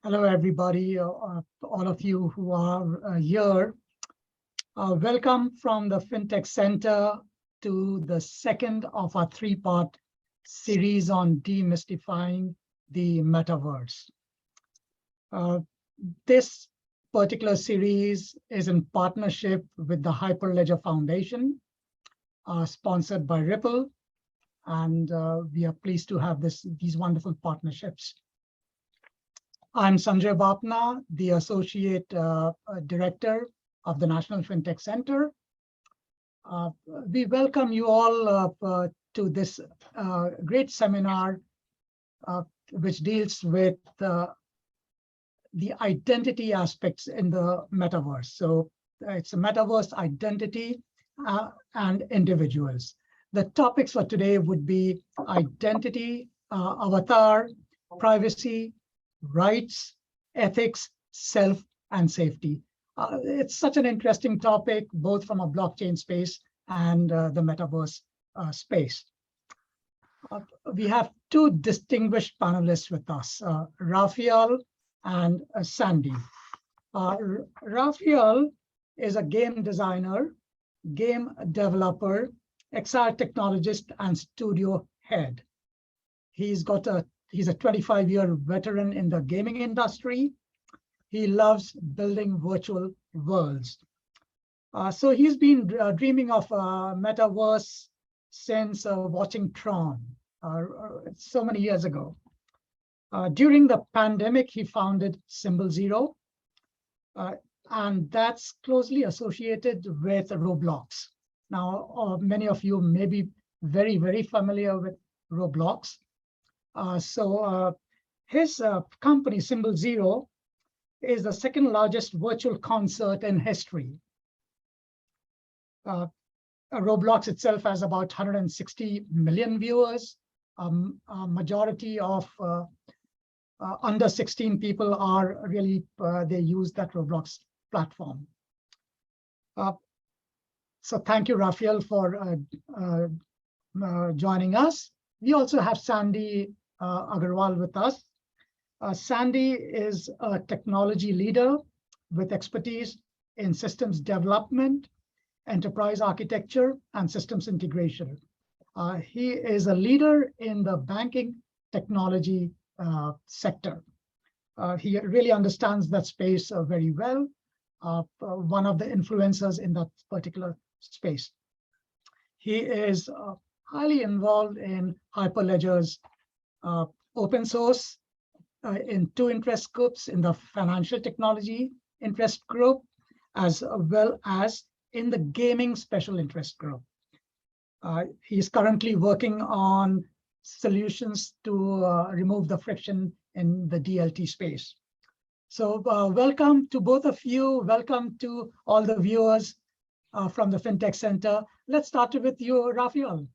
Hello, everybody, all of you who are here. Welcome from the FinTech Center to the second of our three-part series on demystifying the metaverse. This particular series is in partnership with the Hyperledger Foundation, sponsored by Ripple, and we are pleased to have these wonderful partnerships. I'm Sanjay Bapna, the Associate Director of the National FinTech Center. We welcome you all to this great seminar, which deals with the identity aspects in the metaverse. So it's a metaverse identity and individuals. The topics for today would be identity, avatar, privacy, rights, ethics, self, and safety. It's such an interesting topic, both from a blockchain space and the metaverse space. We have two distinguished panelists with us, Raphael and Sandy. Raphael is a game designer, game developer, XR technologist, and studio head. He's a 25-year veteran in the gaming industry. He loves building virtual worlds. So he's been dreaming of a metaverse since watching Tron so many years ago. During the pandemic, he founded Symbol Zero, and that's closely associated with Roblox. Now, many of you may be very, very familiar with Roblox. His company, Symbol Zero, is the second largest virtual concert in history. Roblox itself has about 160 million viewers. A majority of under 16 people are really, they use that Roblox platform. So thank you, Raphael, for joining us. We also have Sandy Agarwal with us. Sandy is a technology leader with expertise in systems development, enterprise architecture, and systems integration. He is a leader in the banking technology sector. He really understands that space very well, one of the influencers in that particular space. He is highly involved in Hyperledger's open source in two interest groups, in the financial technology interest group, as well as in the gaming special interest group. He's currently working on solutions to remove the friction in the DLT space. So welcome to both of you. Welcome to all the viewers from the FinTech Center. Let's start with you, Raphael.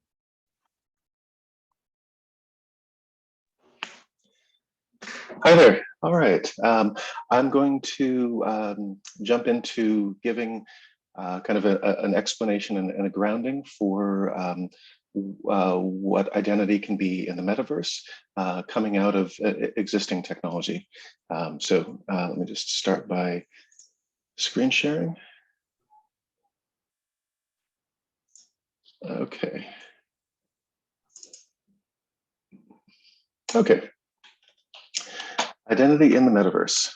Hi there. All right. I'm going to jump into giving kind of an explanation and a grounding for what identity can be in the metaverse coming out of existing technology. Let me just start by screen sharing. Okay. Okay. Identity in the metaverse.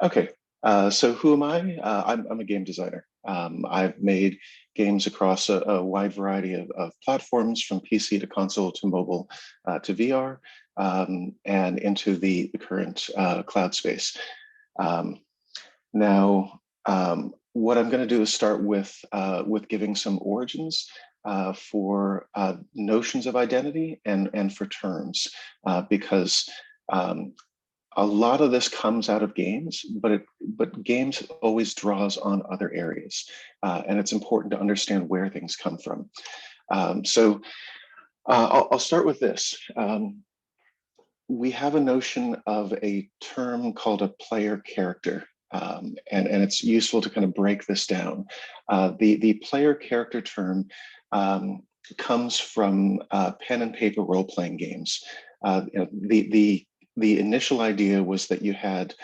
Okay, so who am I? I'm a game designer. I've made games across a wide variety of platforms, from PC to console to mobile to VR, and into the current cloud space. Now, what I'm going to do is start with giving some origins for notions of identity and for terms, because a lot of this comes out of games, but games always draws on other areas, and it's important to understand where things come from. I'll start with this. We have a notion of a term called a player character, and it's useful to kind of break this down. The player character term comes from pen and paper role-playing games. The initial idea was that you had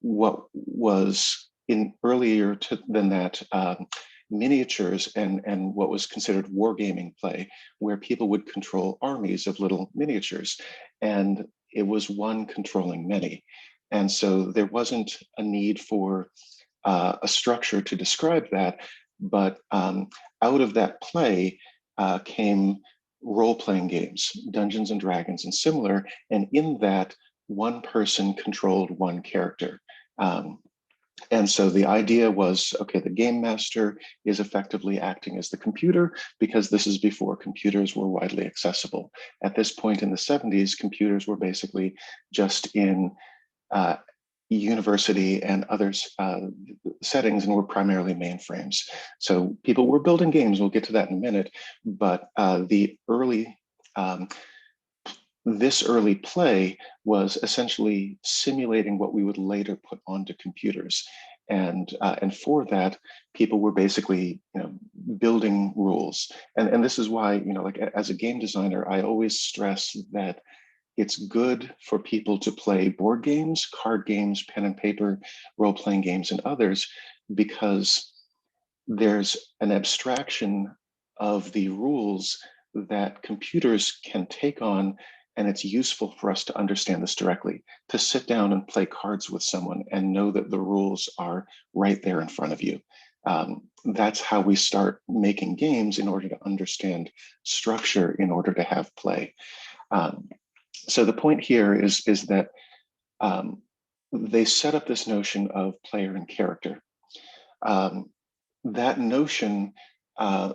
what was in earlier than that miniatures and what was considered wargaming play, where people would control armies of little miniatures, and it was one controlling many. And so there wasn't a need for a structure to describe that, but out of that play came role-playing games, Dungeons and Dragons and similar, and in that, one person controlled one character. And so the idea was, okay, the game master is effectively acting as the computer, because this is before computers were widely accessible. At this point in the 70s, computers were basically just in university and other settings, and were primarily mainframes. So people were building games, we'll get to that in a minute, but this early play was essentially simulating what we would later put onto computers. And for that, people were basically, building rules. And this is why, like as a game designer, I always stress that it's good for people to play board games, card games, pen and paper, role-playing games, and others, because there's an abstraction of the rules that computers can take on, and it's useful for us to understand this directly, to sit down and play cards with someone and know that the rules are right there in front of you. That's how we start making games, in order to understand structure, in order to have play. So the point here is that they set up this notion of player and character. That notion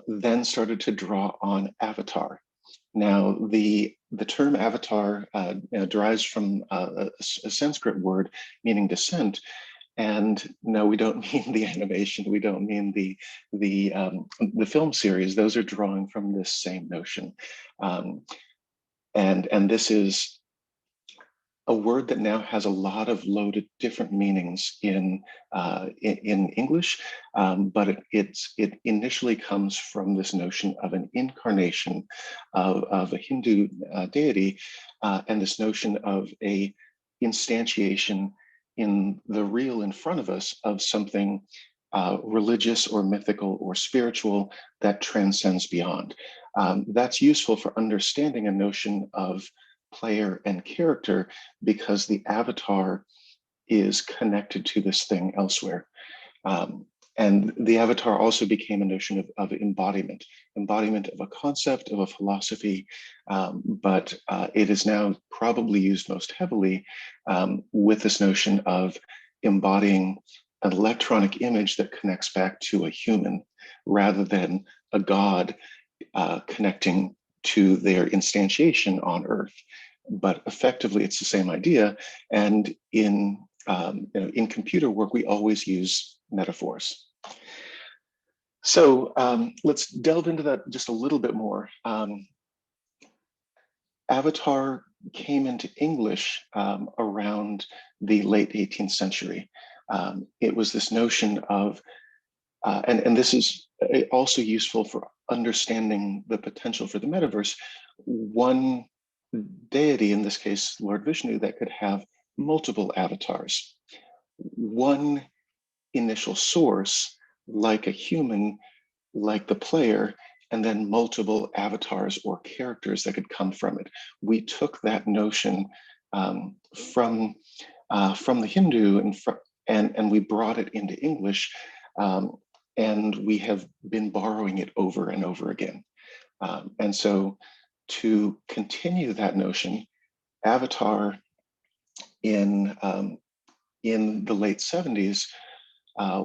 then started to draw on avatar. Now, the term avatar derives from a Sanskrit word meaning descent. And no, we don't mean the animation. We don't mean the film series. Those are drawing from this same notion. And this is a word that now has a lot of loaded different meanings in English, but it initially comes from this notion of an incarnation of a Hindu deity, and this notion of a instantiation in the real in front of us of something religious or mythical or spiritual that transcends beyond. That's useful for understanding a notion of player and character, because the avatar is connected to this thing elsewhere. And the avatar also became a notion of embodiment of a concept, of a philosophy, but it is now probably used most heavily with this notion of embodying an electronic image that connects back to a human, rather than a god connecting to their instantiation on Earth. But effectively, it's the same idea. And in computer work, we always use metaphors. So let's delve into that just a little bit more. Avatar came into English around the late 18th century. It was this notion of, and this is also useful for understanding the potential for the metaverse, one deity, in this case, Lord Vishnu, that could have multiple avatars. One initial source, like a human, like the player, and then multiple avatars or characters that could come from it. We took that notion from the Hindu and we brought it into English, and we have been borrowing it over and over again. And so to continue that notion, Avatar in the late 70s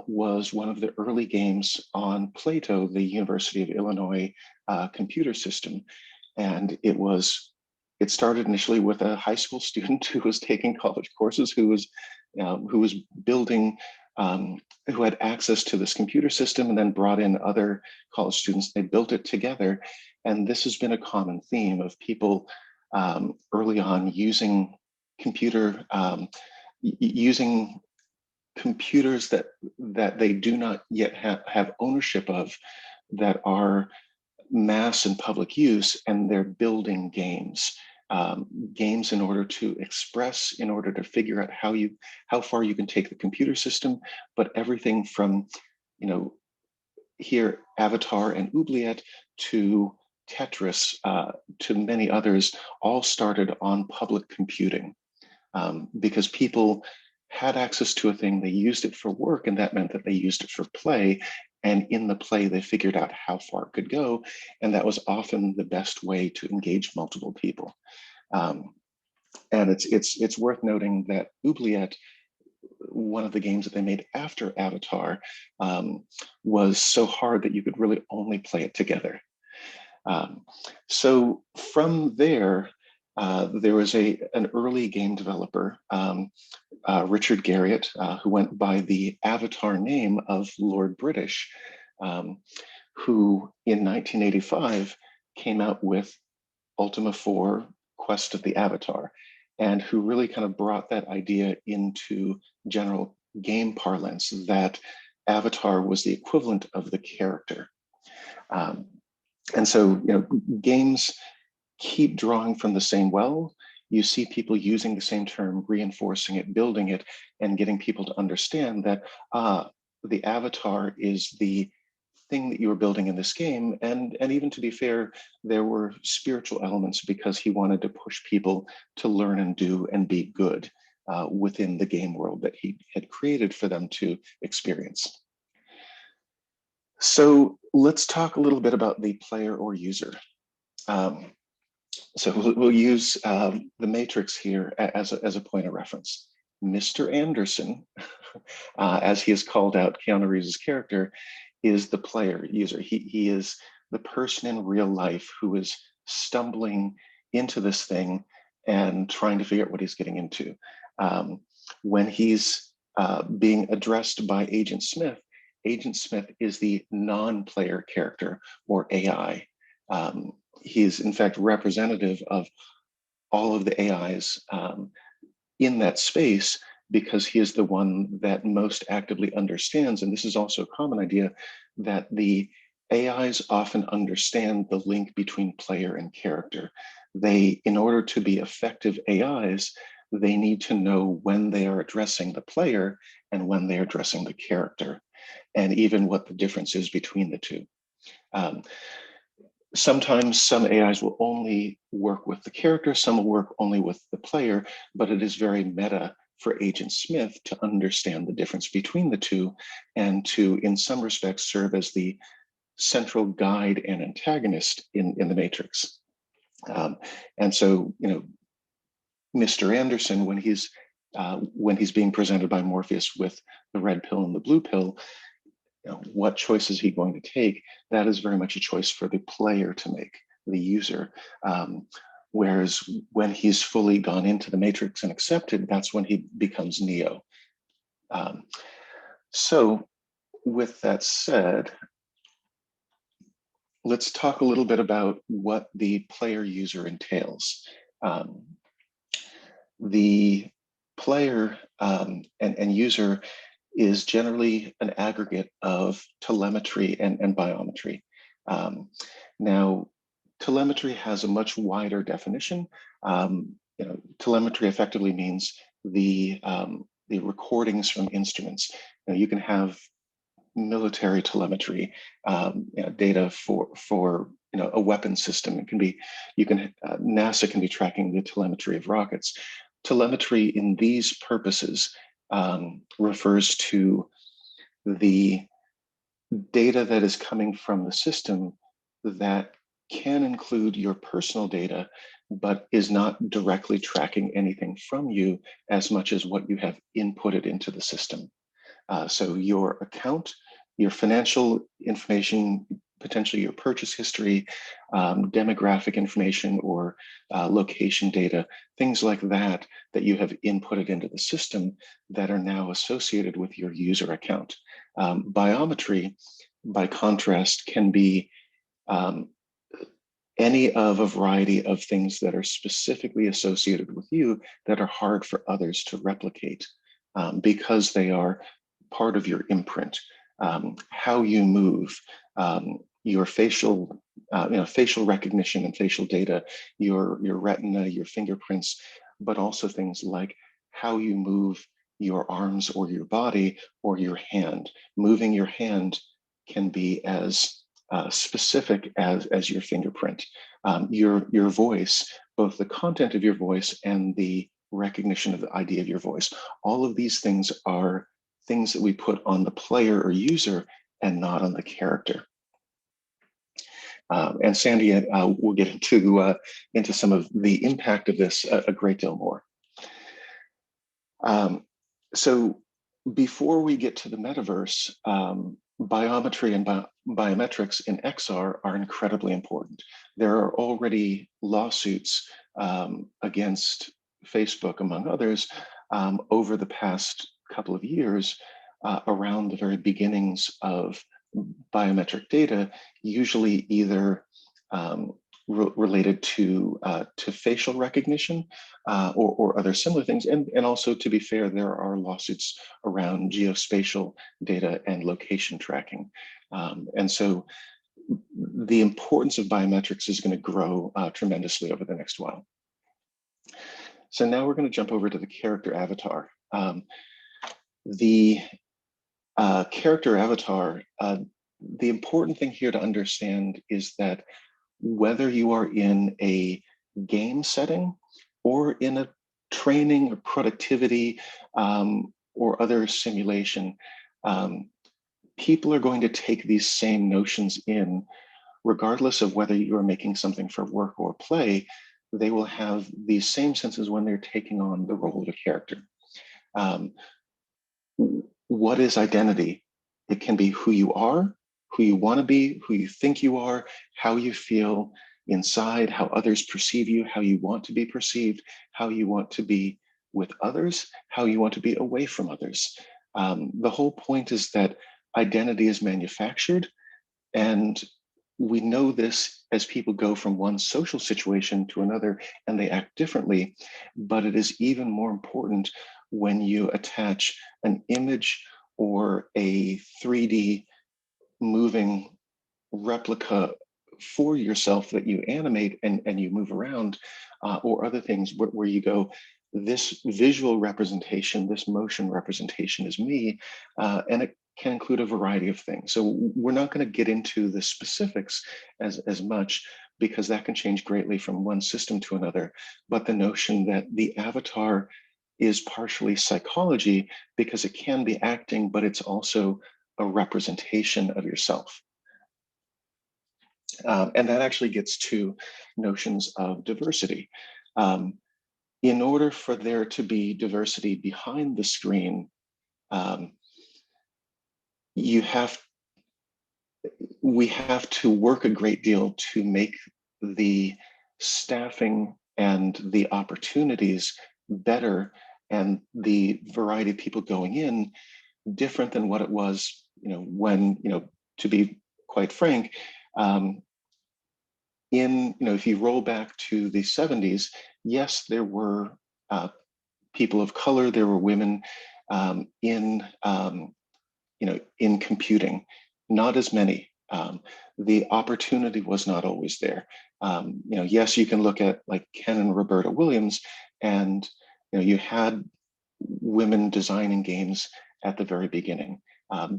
was one of the early games on Plato, the University of Illinois computer system. And it started initially with a high school student who was taking college courses, who was building, who had access to this computer system, and then brought in other college students. They built it together. And this has been a common theme of people early on using using computers that they do not yet have ownership of, that are mass and public use, and they're building games. Games in order to express, in order to figure out how far you can take the computer system, but everything from, here Avatar and Oubliette to Tetris, to many others, all started on public computing, because people had access to a thing, they used it for work, and that meant that they used it for play. And in the play, they figured out how far it could go. And that was often the best way to engage multiple people. And it's worth noting that Oubliette, one of the games that they made after Avatar, was so hard that you could really only play it together. So from there, there was an early game developer, Richard Garriott, who went by the avatar name of Lord British, who in 1985 came out with Ultima 4 Quest of the Avatar, and who really kind of brought that idea into general game parlance, that Avatar was the equivalent of the character. And so, games keep drawing from the same well. You see people using the same term, reinforcing it, building it, and getting people to understand that the avatar is the thing that you were building in this game. And even to be fair, there were spiritual elements, because he wanted to push people to learn and do and be good within the game world that he had created for them to experience. So let's talk a little bit about the player or user. So we'll use the matrix here as a point of reference. Mr. Anderson, as he is called out, Keanu Reeves' character, is the player user. He is the person in real life who is stumbling into this thing and trying to figure out what he's getting into. When he's being addressed by Agent Smith is the non-player character, or AI. He is in fact representative of all of the AIs in that space, because he is the one that most actively understands. And this is also a common idea, that the AIs often understand the link between player and character. They, in order to be effective AIs, they need to know when they are addressing the player and when they are addressing the character, and even what the difference is between the two. Sometimes some AIs will only work with the character, some will work only with the player, but it is very meta for Agent Smith to understand the difference between the two, and to, in some respects, serve as the central guide and antagonist in the matrix. And so, Mr. Anderson, when he's being presented by Morpheus with the red pill and the blue pill, what choice is he going to take? That is very much a choice for the player to make, the user. Whereas when he's fully gone into the matrix and accepted, that's when he becomes Neo. So with that said, let's talk a little bit about what the player user entails. The player and user is generally an aggregate of telemetry and biometry. Now, telemetry has a much wider definition. Telemetry effectively means the recordings from instruments. You can have military telemetry, data for a weapon system. It can be, NASA can be tracking the telemetry of rockets. Telemetry in these purposes refers to the data that is coming from the system that can include your personal data, but is not directly tracking anything from you as much as what you have inputted into the system. So your account, your financial information, potentially your purchase history, demographic information, or location data, things like that you have inputted into the system that are now associated with your user account. Biometry, by contrast, can be any of a variety of things that are specifically associated with you that are hard for others to replicate, because they are part of your imprint. How you move, your facial facial recognition and facial data, your retina, your fingerprints, but also things like how you move your arms or your body or your hand. Moving your hand can be as specific as your fingerprint. Your voice, both the content of your voice and the recognition of the idea of your voice. All of these things are things that we put on the player or user and not on the character. And Sandy will get into some of the impact of this a great deal more. So before we get to the metaverse, biometry and biometrics in XR are incredibly important. There are already lawsuits against Facebook, among others, over the past couple of years around the very beginnings of biometric data, usually either related to facial recognition or other similar things. And also, to be fair, there are lawsuits around geospatial data and location tracking. And so the importance of biometrics is going to grow tremendously over the next while. So now we're going to jump over to the character avatar. The character avatar, the important thing here to understand is that whether you are in a game setting or in a training or productivity or other simulation, people are going to take these same notions in, regardless of whether you are making something for work or play. They will have these same senses when they're taking on the role of a character. What is identity? It can be who you are, who you want to be, who you think you are, how you feel inside, how others perceive you, how you want to be perceived, how you want to be with others, how you want to be away from others. The whole point is that identity is manufactured, and we know this as people go from one social situation to another and they act differently, but it is even more important when you attach an image or a 3D moving replica for yourself that you animate and you move around, or other things where you go, this visual representation, this motion representation is me, and it can include a variety of things. So we're not going to get into the specifics as much, because that can change greatly from one system to another. But the notion that the avatar is partially psychology, because it can be acting, but it's also a representation of yourself. And that actually gets to notions of diversity. In order for there to be diversity behind the screen, we have to work a great deal to make the staffing and the opportunities better, and the variety of people going in different than what it was, when, to be quite frank, if you roll back to the 70s, yes, there were people of color, there were women in computing, not as many. The opportunity was not always there. Yes, you can look at like Ken and Roberta Williams, and you had women designing games at the very beginning,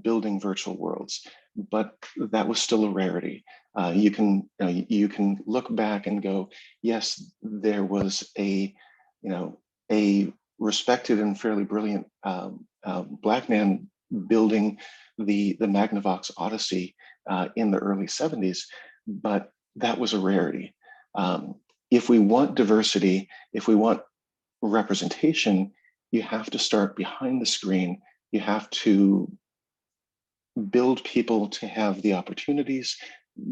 building virtual worlds, but that was still a rarity. You can look back and go, yes, there was a respected and fairly brilliant Black man building the Magnavox Odyssey in the early 70s, but that was a rarity. If we want diversity, if we want representation, you have to start behind the screen. You have to build people to have the opportunities,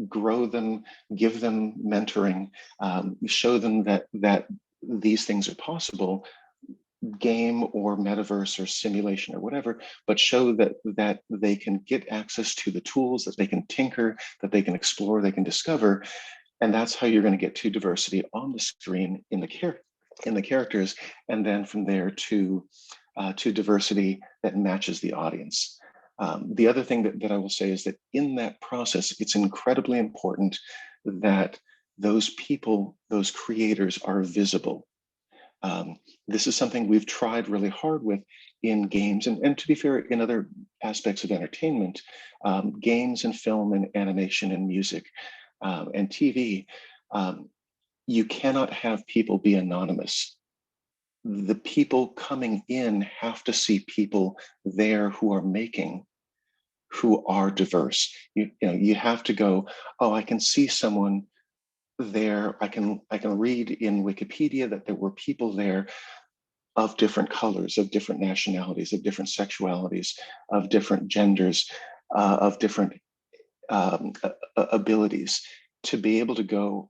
grow them, give them mentoring, show them that these things are possible, game or metaverse or simulation or whatever, but show that they can get access to the tools, that they can tinker, that they can explore, they can discover. And that's how you're going to get to diversity on the screen in the characters, and then from there to diversity that matches the audience. The other thing that I will say is that in that process, it's incredibly important that those people, those creators are visible. This is something we've tried really hard with in games, and to be fair, in other aspects of entertainment, games and film and animation and music and TV. You cannot have people be anonymous. The people coming in have to see people there who are making, who are diverse. You have to go, oh, I can see someone there. I can read in Wikipedia that there were people there of different colors, of different nationalities, of different sexualities, of different genders, of different abilities, to be able to go,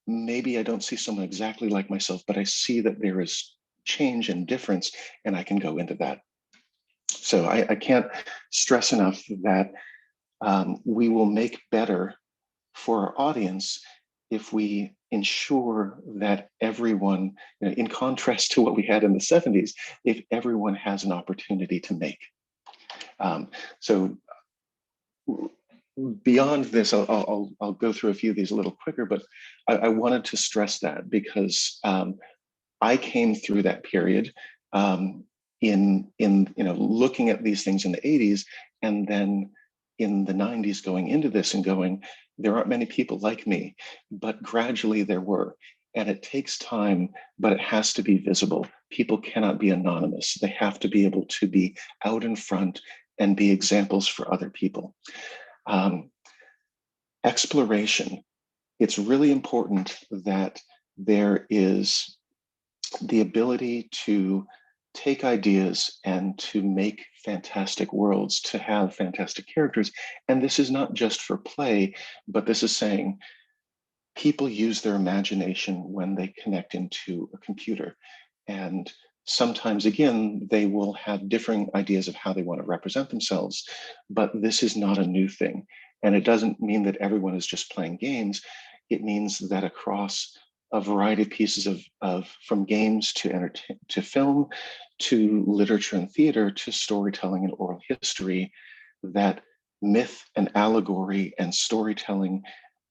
maybe I don't see someone exactly like myself, but I see that there is change and difference, and I can go into that. So I can't stress enough that we will make better for our audience if we ensure that everyone, in contrast to what we had in the 70s, if everyone has an opportunity to make. So beyond this, I'll go through a few of these a little quicker, but I wanted to stress that because I came through that period in looking at these things in the 80s, and then in the 90s going into this and going, there aren't many people like me, but gradually there were. And it takes time, but it has to be visible. People cannot be anonymous. They have to be able to be out in front and be examples for other people. Exploration. It's really important that there is the ability to take ideas and to make fantastic worlds, to have fantastic characters. And this is not just for play, but this is saying people use their imagination when they connect into a computer. And sometimes, again, they will have differing ideas of how they want to represent themselves, but this is not a new thing. And it doesn't mean that everyone is just playing games. It means that across a variety of pieces of from games to film, to literature and theater, to storytelling and oral history, that myth and allegory and storytelling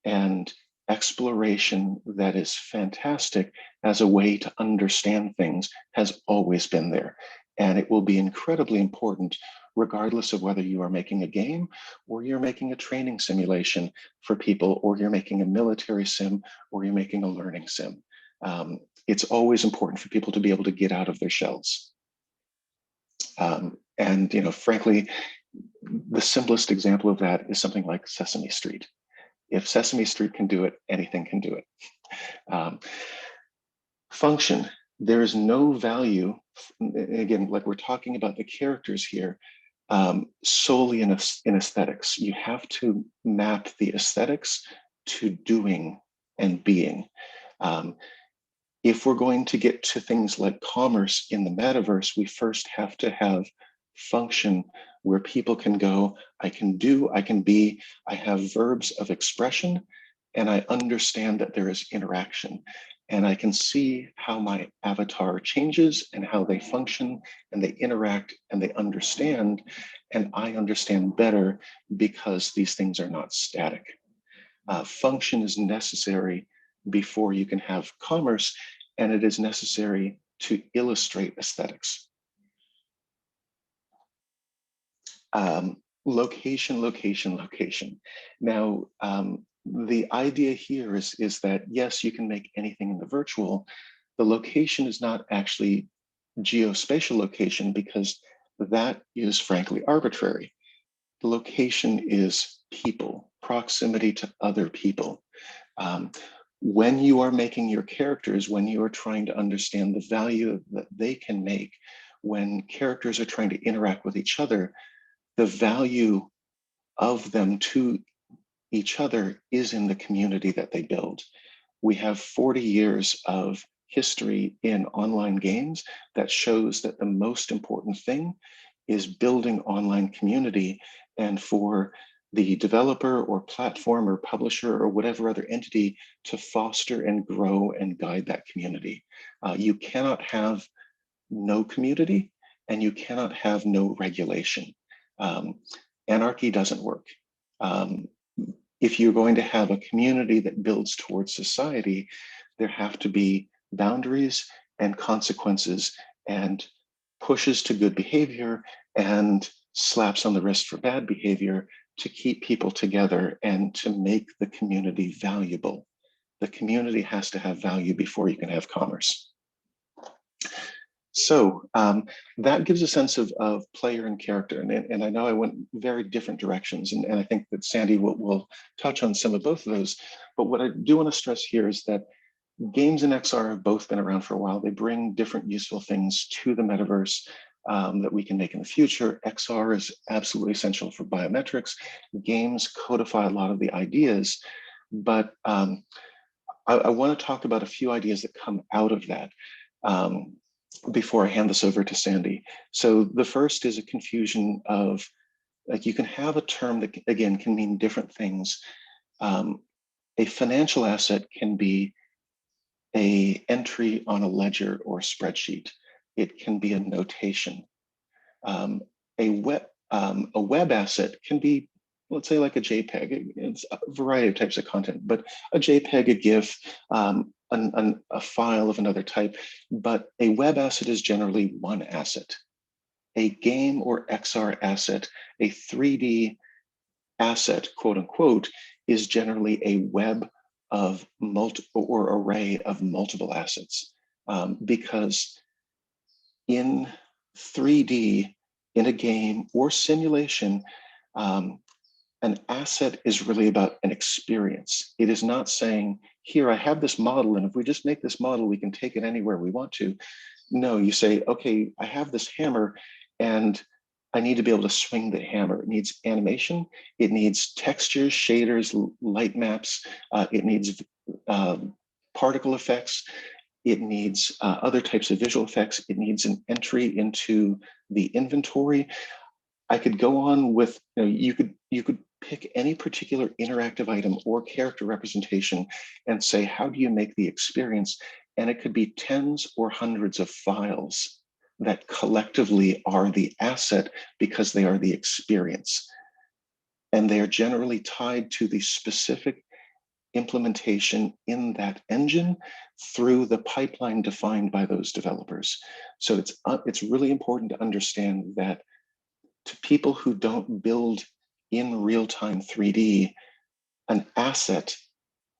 and exploration that is fantastic as a way to understand things has always been there. And it will be incredibly important regardless of whether you are making a game or you're making a training simulation for people, or you're making a military sim, or you're making a learning sim. It's always important for people to be able to get out of their shells. And frankly, the simplest example of that is something like Sesame Street. If Sesame Street can do it, anything can do it. Function. There is no value, again, like we're talking about the characters here, solely in aesthetics. You have to map the aesthetics to doing and being. If we're going to get to things like commerce in the metaverse, we first have to have function where people can go, I can do, I can be, I have verbs of expression, and I understand that there is interaction. And I can see how my avatar changes and how they function and they interact and they understand. And I understand better because these things are not static. Function is necessary before you can have commerce, and it is necessary to illustrate aesthetics. Location, location, location. Now, the idea here is that, yes, you can make anything in the virtual. The location is not actually geospatial location, because that is frankly arbitrary. The location is people, proximity to other people. When you are making your characters, when you are trying to understand the value that they can make, when characters are trying to interact with each other, the value of them to each other is in the community that they build. We have 40 years of history in online games that shows that the most important thing is building online community, and for the developer or platform or publisher or whatever other entity to foster and grow and guide that community. You cannot have no community, and you cannot have no regulation. Anarchy doesn't work. if you're going to have a community that builds towards society, there have to be boundaries and consequences and pushes to good behavior and slaps on the wrist for bad behavior to keep people together and to make the community valuable. The community has to have value before you can have commerce. So that gives a sense of player and character. And I know I went very different directions, and I think that Sandy will touch on some of both of those. But what I do want to stress here is that games and XR have both been around for a while. They bring different useful things to the metaverse that we can make in the future. XR is absolutely essential for biometrics. Games codify a lot of the ideas, but I want to talk about a few ideas that come out of that before I hand this over to Sandy. So the first is a confusion of, like, you can have a term that, again, can mean different things. A financial asset can be an entry on a ledger or spreadsheet. It can be a notation. A web asset can be, let's say, like a JPEG. It's a variety of types of content, but a JPEG, a GIF, a file of another type. But a web asset is generally one asset. A game or XR asset, a 3D asset, quote unquote, is generally a web of multiple or array of multiple assets, because in 3D, in a game or simulation, an asset is really about an experience. It is not saying, here, I have this model, and if we just make this model, we can take it anywhere we want to. No, you say, okay, I have this hammer, and I need to be able to swing the hammer. It needs animation. It needs textures, shaders, light maps. It needs particle effects. It needs other types of visual effects. It needs an entry into the inventory. I could go on with, you could pick any particular interactive item or character representation and say, how do you make the experience? And it could be tens or hundreds of files that collectively are the asset because they are the experience. And they are generally tied to the specific implementation in that engine through the pipeline defined by those developers. So it's really important to understand that to people who don't build in real-time 3D, an asset,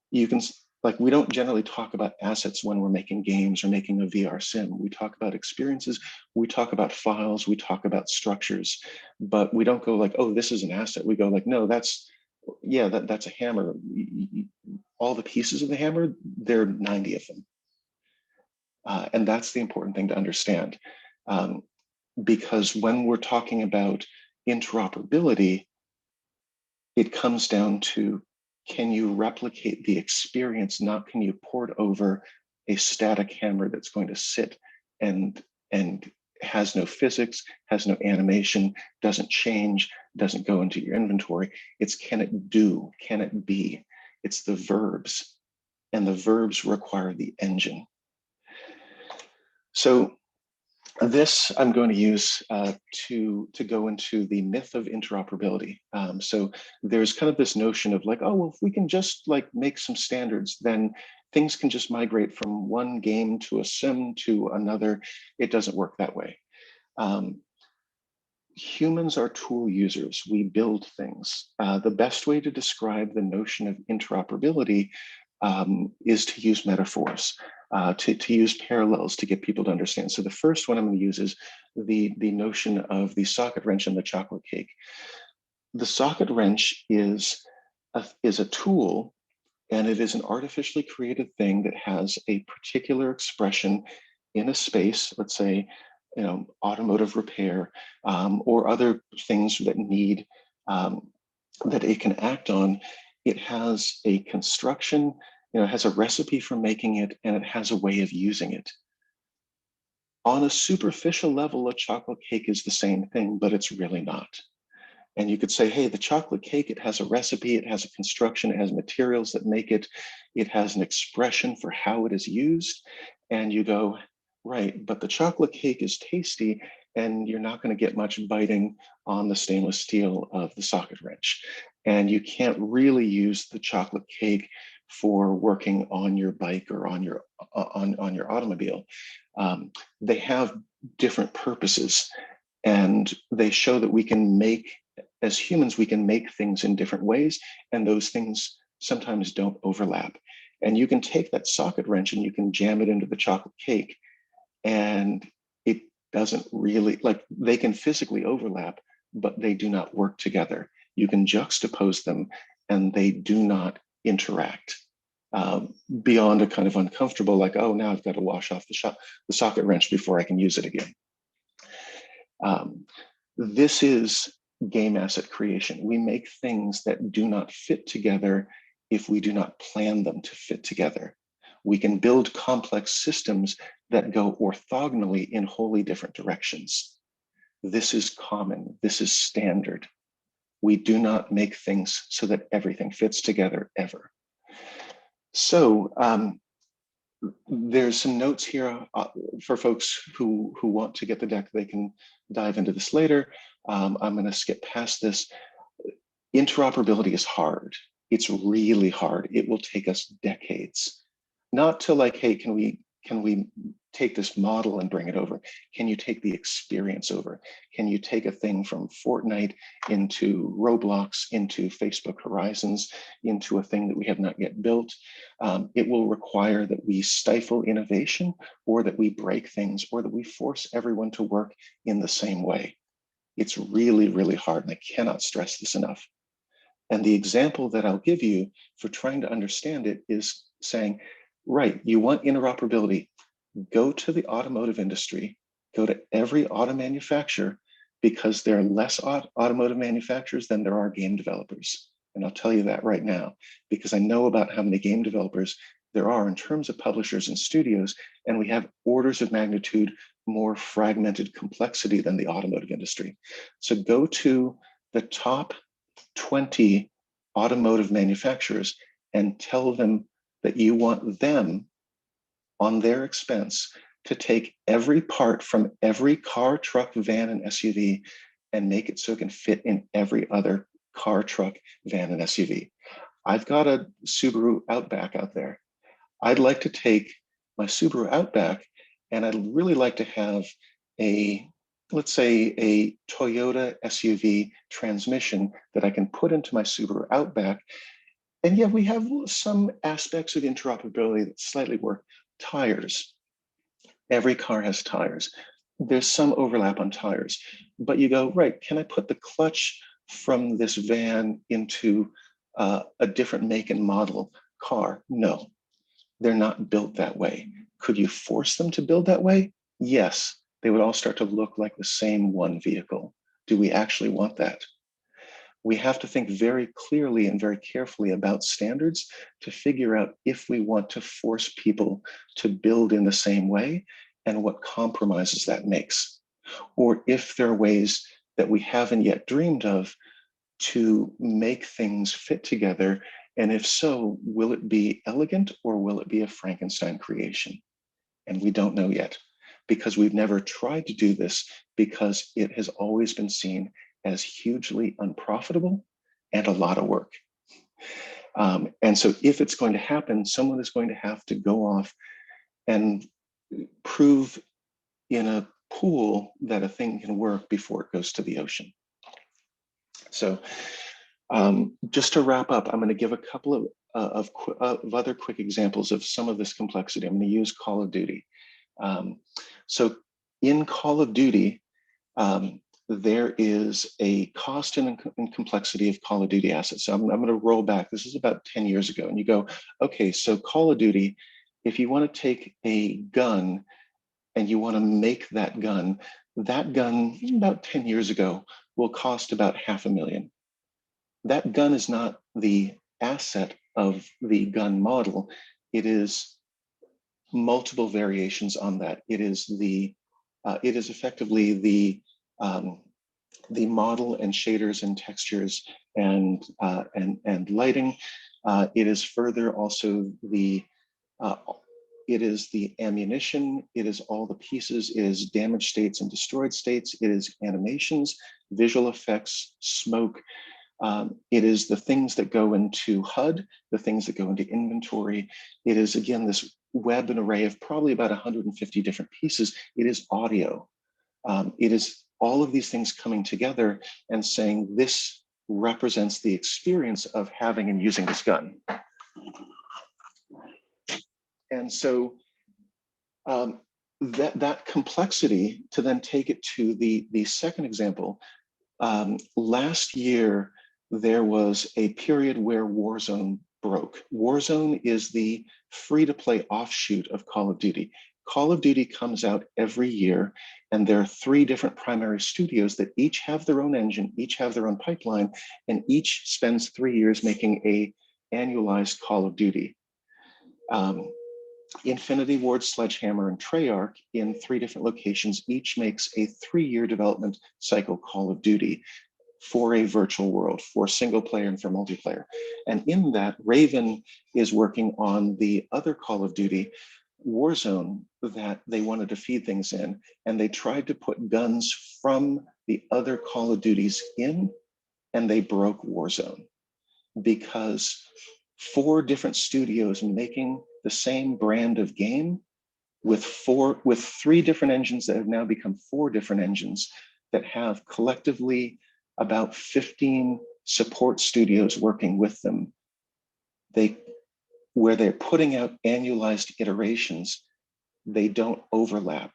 you can, like, we don't generally talk about assets when we're making games or making a VR sim. We talk about experiences, we talk about files, we talk about structures, but we don't go like, oh, this is an asset. We go like, no, that's a hammer. All the pieces of the hammer, there are 90 of them. And that's the important thing to understand. Because when we're talking about interoperability, it comes down to, can you replicate the experience? Not can you port over a static hammer that's going to sit and has no physics, has no animation, doesn't change, doesn't go into your inventory. It's can it do, can it be? It's the verbs, and the verbs require the engine. So this I'm going to use to go into the myth of interoperability. So there's kind of this notion of like, oh, well, if we can just like make some standards, then things can just migrate from one game to a sim to another. It doesn't work that way. Humans are tool users. We build things. The best way to describe the notion of interoperability is to use metaphors. To use parallels to get people to understand. So the first one I'm going to use is the notion of the socket wrench and the chocolate cake. The socket wrench is a tool, and it is an artificially created thing that has a particular expression in a space, let's say, automotive repair, or other things that need, that it can act on. It has a construction, it has a recipe for making it, and it has a way of using it. On a superficial level, a chocolate cake is the same thing, but it's really not. And you could say, hey, the chocolate cake, it has a recipe, it has a construction, it has materials that make it, it has an expression for how it is used. And you go, right, but the chocolate cake is tasty, and you're not going to get much biting on the stainless steel of the socket wrench. and you can't really use the chocolate cake for working on your bike or on your automobile. They have different purposes, and they show that we can make, as humans, we can make things in different ways, and those things sometimes don't overlap. And you can take that socket wrench and you can jam it into the chocolate cake, and it doesn't really, like, they can physically overlap, but they do not work together. You can juxtapose them and they do not interact beyond a kind of uncomfortable, like, oh, now I've got to wash off the socket wrench before I can use it again. This is game asset creation. We make things that do not fit together if we do not plan them to fit together. We can build complex systems that go orthogonally in wholly different directions. This is common. This is standard. We do not make things so that everything fits together ever. So there's some notes here for folks who want to get the deck. They can dive into this later. I'm going to skip past this. Interoperability is hard. It's really hard. It will take us decades. Not to like, hey, can we take this model and bring it over? Can you take the experience over? Can you take a thing from Fortnite into Roblox, into Facebook Horizons, into a thing that we have not yet built? It will require that we stifle innovation, or that we break things, or that we force everyone to work in the same way. It's really, really hard, and I cannot stress this enough. And the example that I'll give you for trying to understand it is saying, right, you want interoperability, go to the automotive industry, go to every auto manufacturer, because there are less automotive manufacturers than there are game developers. And I'll tell you that right now, because I know about how many game developers there are in terms of publishers and studios, and we have orders of magnitude more fragmented complexity than the automotive industry. So go to the top 20 automotive manufacturers and tell them that you want them, on their expense, to take every part from every car, truck, van, and SUV and make it so it can fit in every other car, truck, van, and SUV. I've got a Subaru Outback out there. I'd like to take my Subaru Outback, and I'd really like to have a, let's say, a Toyota SUV transmission that I can put into my Subaru Outback. And yeah, we have some aspects of interoperability that slightly work. Tires. Every car has tires. There's some overlap on tires, but you go, right, can I put the clutch from this van into a different make and model car? No, they're not built that way. Could you force them to build that way? Yes, they would all start to look like the same one vehicle. Do we actually want that? We have to think very clearly and very carefully about standards to figure out if we want to force people to build in the same way and what compromises that makes. Or if there are ways that we haven't yet dreamed of to make things fit together. And if so, will it be elegant or will it be a Frankenstein creation? And we don't know yet, because we've never tried to do this, because it has always been seen as hugely unprofitable and a lot of work. And so if it's going to happen, someone is going to have to go off and prove in a pool that a thing can work before it goes to the ocean. So just to wrap up, I'm going to give a couple of other quick examples of some of this complexity. I'm going to use Call of Duty. So in Call of Duty, there is a cost and complexity of Call of Duty assets. So I'm going to roll back. This is about 10 years ago. And you go, okay, so Call of Duty, if you want to take a gun and you want to make that gun about 10 years ago will cost about $500,000. That gun is not the asset of the gun model. It is multiple variations on that. It is effectively the model and shaders and textures and lighting. It is further also it is the ammunition. It is all the pieces. It is damaged states and destroyed states. It is animations, visual effects, smoke, It is the things that go into HUD, the things that go into inventory. It is, again, this web and array of probably about 150 different pieces. It is audio. It is all of these things coming together and saying this represents the experience of having and using this gun. And so that complexity, to then take it to the second example, last year, there was a period where Warzone broke. Warzone is the free-to-play offshoot of Call of Duty. Call of Duty comes out every year, and there are 3 different primary studios that each have their own engine, each have their own pipeline, and each spends 3 years making a annualized Call of Duty. Infinity Ward, Sledgehammer, and Treyarch in 3 different locations each makes a 3-year development cycle Call of Duty for a virtual world, for single player and for multiplayer. And in that, Raven is working on the other Call of Duty, Warzone, that they wanted to feed things in. And they tried to put guns from the other Call of Duties in, and they broke Warzone because 4 different studios making the same brand of game with 3 different engines that have now become 4 different engines that have collectively about 15 support studios working with them. Where they're putting out annualized iterations, they don't overlap.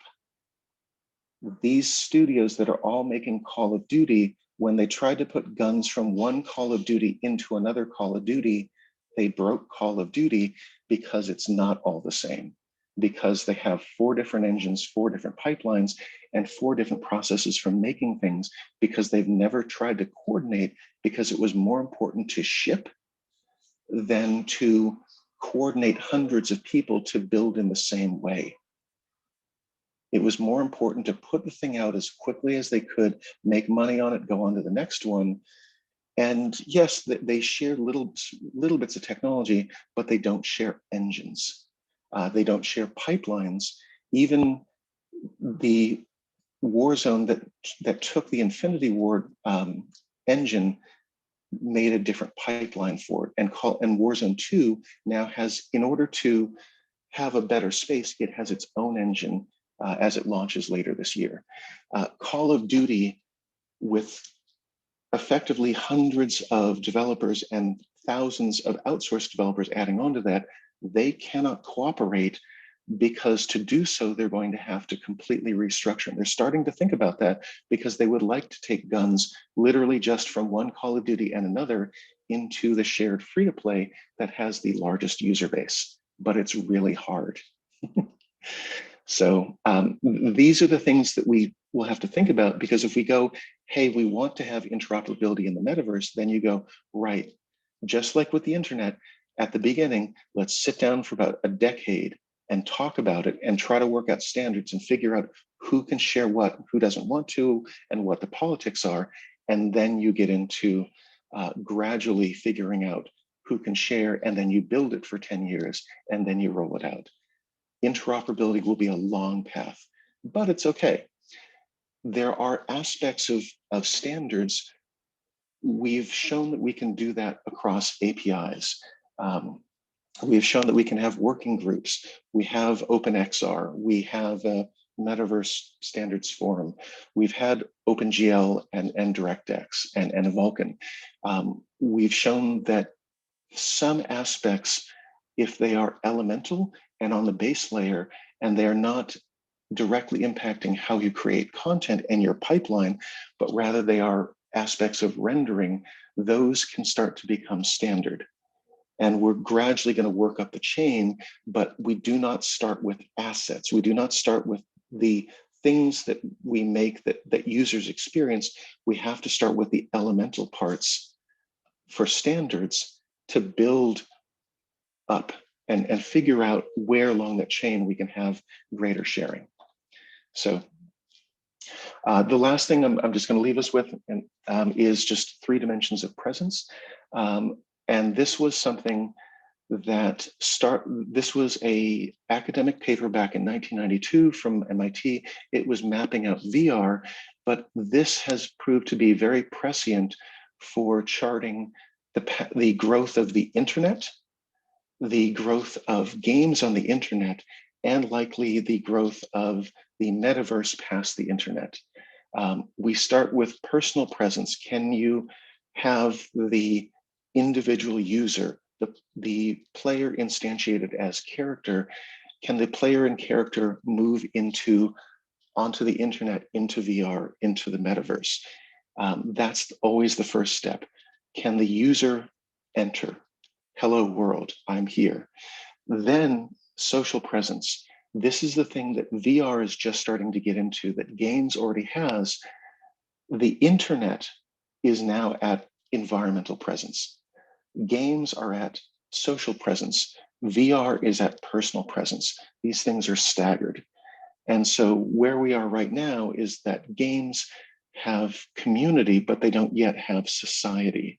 These studios that are all making Call of Duty, when they tried to put guns from one Call of Duty into another Call of Duty, they broke Call of Duty because it's not all the same, because they have 4 different engines, 4 different pipelines, and 4 different processes for making things, because they've never tried to coordinate, because it was more important to ship than to coordinate hundreds of people to build in the same way. It was more important to put the thing out as quickly as they could, make money on it, go on to the next one. And yes, they share little bits of technology, but they don't share engines. They don't share pipelines. Even the Warzone that took the Infinity Ward engine made a different pipeline for it. And Warzone 2 now has, in order to have a better space, it has its own engine as it launches later this year. Call of Duty, with effectively hundreds of developers and thousands of outsourced developers adding on to that, they cannot cooperate, because to do so, they're going to have to completely restructure. And they're starting to think about that, because they would like to take guns literally just from one Call of Duty and another into the shared free-to-play that has the largest user base, but it's really hard. So these are the things that we will have to think about, because if we go, hey, we want to have interoperability in the metaverse, then you go, right, just like with the internet, at the beginning, let's sit down for about a decade and talk about it and try to work out standards and figure out who can share what, who doesn't want to, and what the politics are. And then you get into gradually figuring out who can share, and then you build it for 10 years, and then you roll it out. Interoperability will be a long path, but it's okay. There are aspects of standards. We've shown that we can do that across APIs. We've shown that we can have working groups. We have OpenXR. We have a Metaverse Standards Forum. We've had OpenGL and DirectX and Vulkan. We've shown that some aspects, if they are elemental and on the base layer, and they're not directly impacting how you create content in your pipeline, but rather they are aspects of rendering, those can start to become standard. And we're gradually going to work up the chain, but we do not start with assets. We do not start with the things that we make that users experience. We have to start with the elemental parts for standards to build up and figure out where along that chain we can have greater sharing. So the last thing I'm just going to leave us with is just 3 dimensions of presence. And this was something that this was a academic paper back in 1992 from MIT. It was mapping out VR, but this has proved to be very prescient for charting the growth of the internet, the growth of games on the internet, and likely the growth of the metaverse past the internet. We start with personal presence. Can you have the individual user, the player instantiated as character? Can the player and character move onto the internet, into VR, into the metaverse? That's always the first step. Can the user enter? Hello world, I'm here. Then social presence. This is the thing that VR is just starting to get into, that games already has. The internet is now at environmental presence. Games are at social presence. VR is at personal presence. These things are staggered. And so where we are right now is that games have community, but they don't yet have society.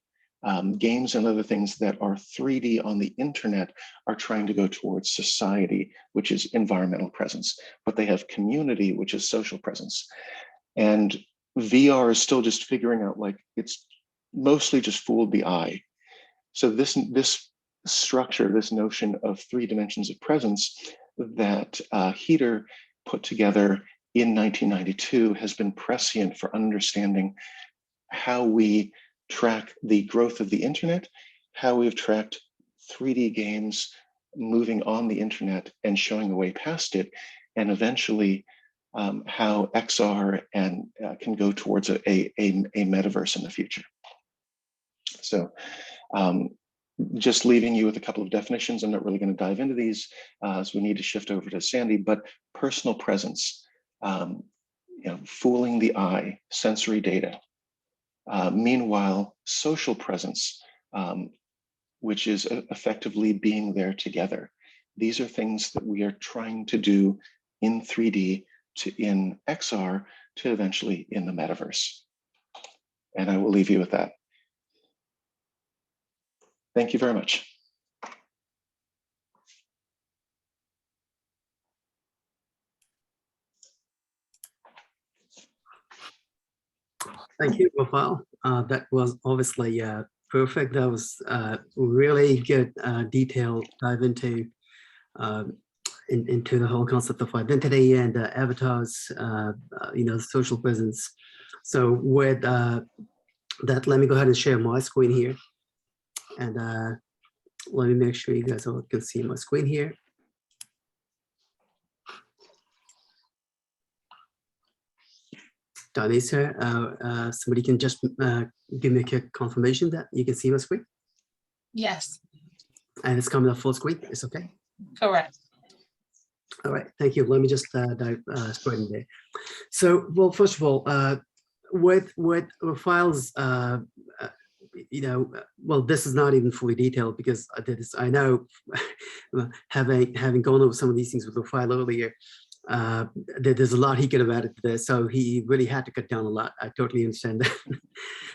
Games and other things that are 3D on the internet are trying to go towards society, which is environmental presence, but they have community, which is social presence. And VR is still just figuring out, like, it's mostly just fooled the eye. So this structure, this notion of 3 dimensions of presence that Heater put together in 1992 has been prescient for understanding how we track the growth of the internet, how we've tracked 3D games moving on the internet and showing a way past it, and eventually how XR can go towards a metaverse in the future. So just leaving you with a couple of definitions. I'm not really going to dive into these, as we need to shift over to Sandy, but personal presence, fooling the eye, sensory data. Meanwhile, social presence, which is effectively being there together. These are things that we are trying to do in 3D in XR to eventually in the metaverse. And I will leave you with that. Thank you very much. Thank you, Gopal. That was obviously perfect. That was really good detailed dive into the whole concept of identity and avatars, social presence. So with that, let me go ahead and share my screen here. And let me make sure you guys all can see my screen here. Danisa, somebody can just give me a quick confirmation that you can see my screen? Yes. And it's coming up full screen, it's okay? Correct. All right, thank you. Let me just dive straight in there. So, well, first of all, with files, well, this is not even fully detailed because I know, having gone over some of these things with the file earlier, there's a lot he could have added to this, so he really had to cut down a lot. I totally understand that.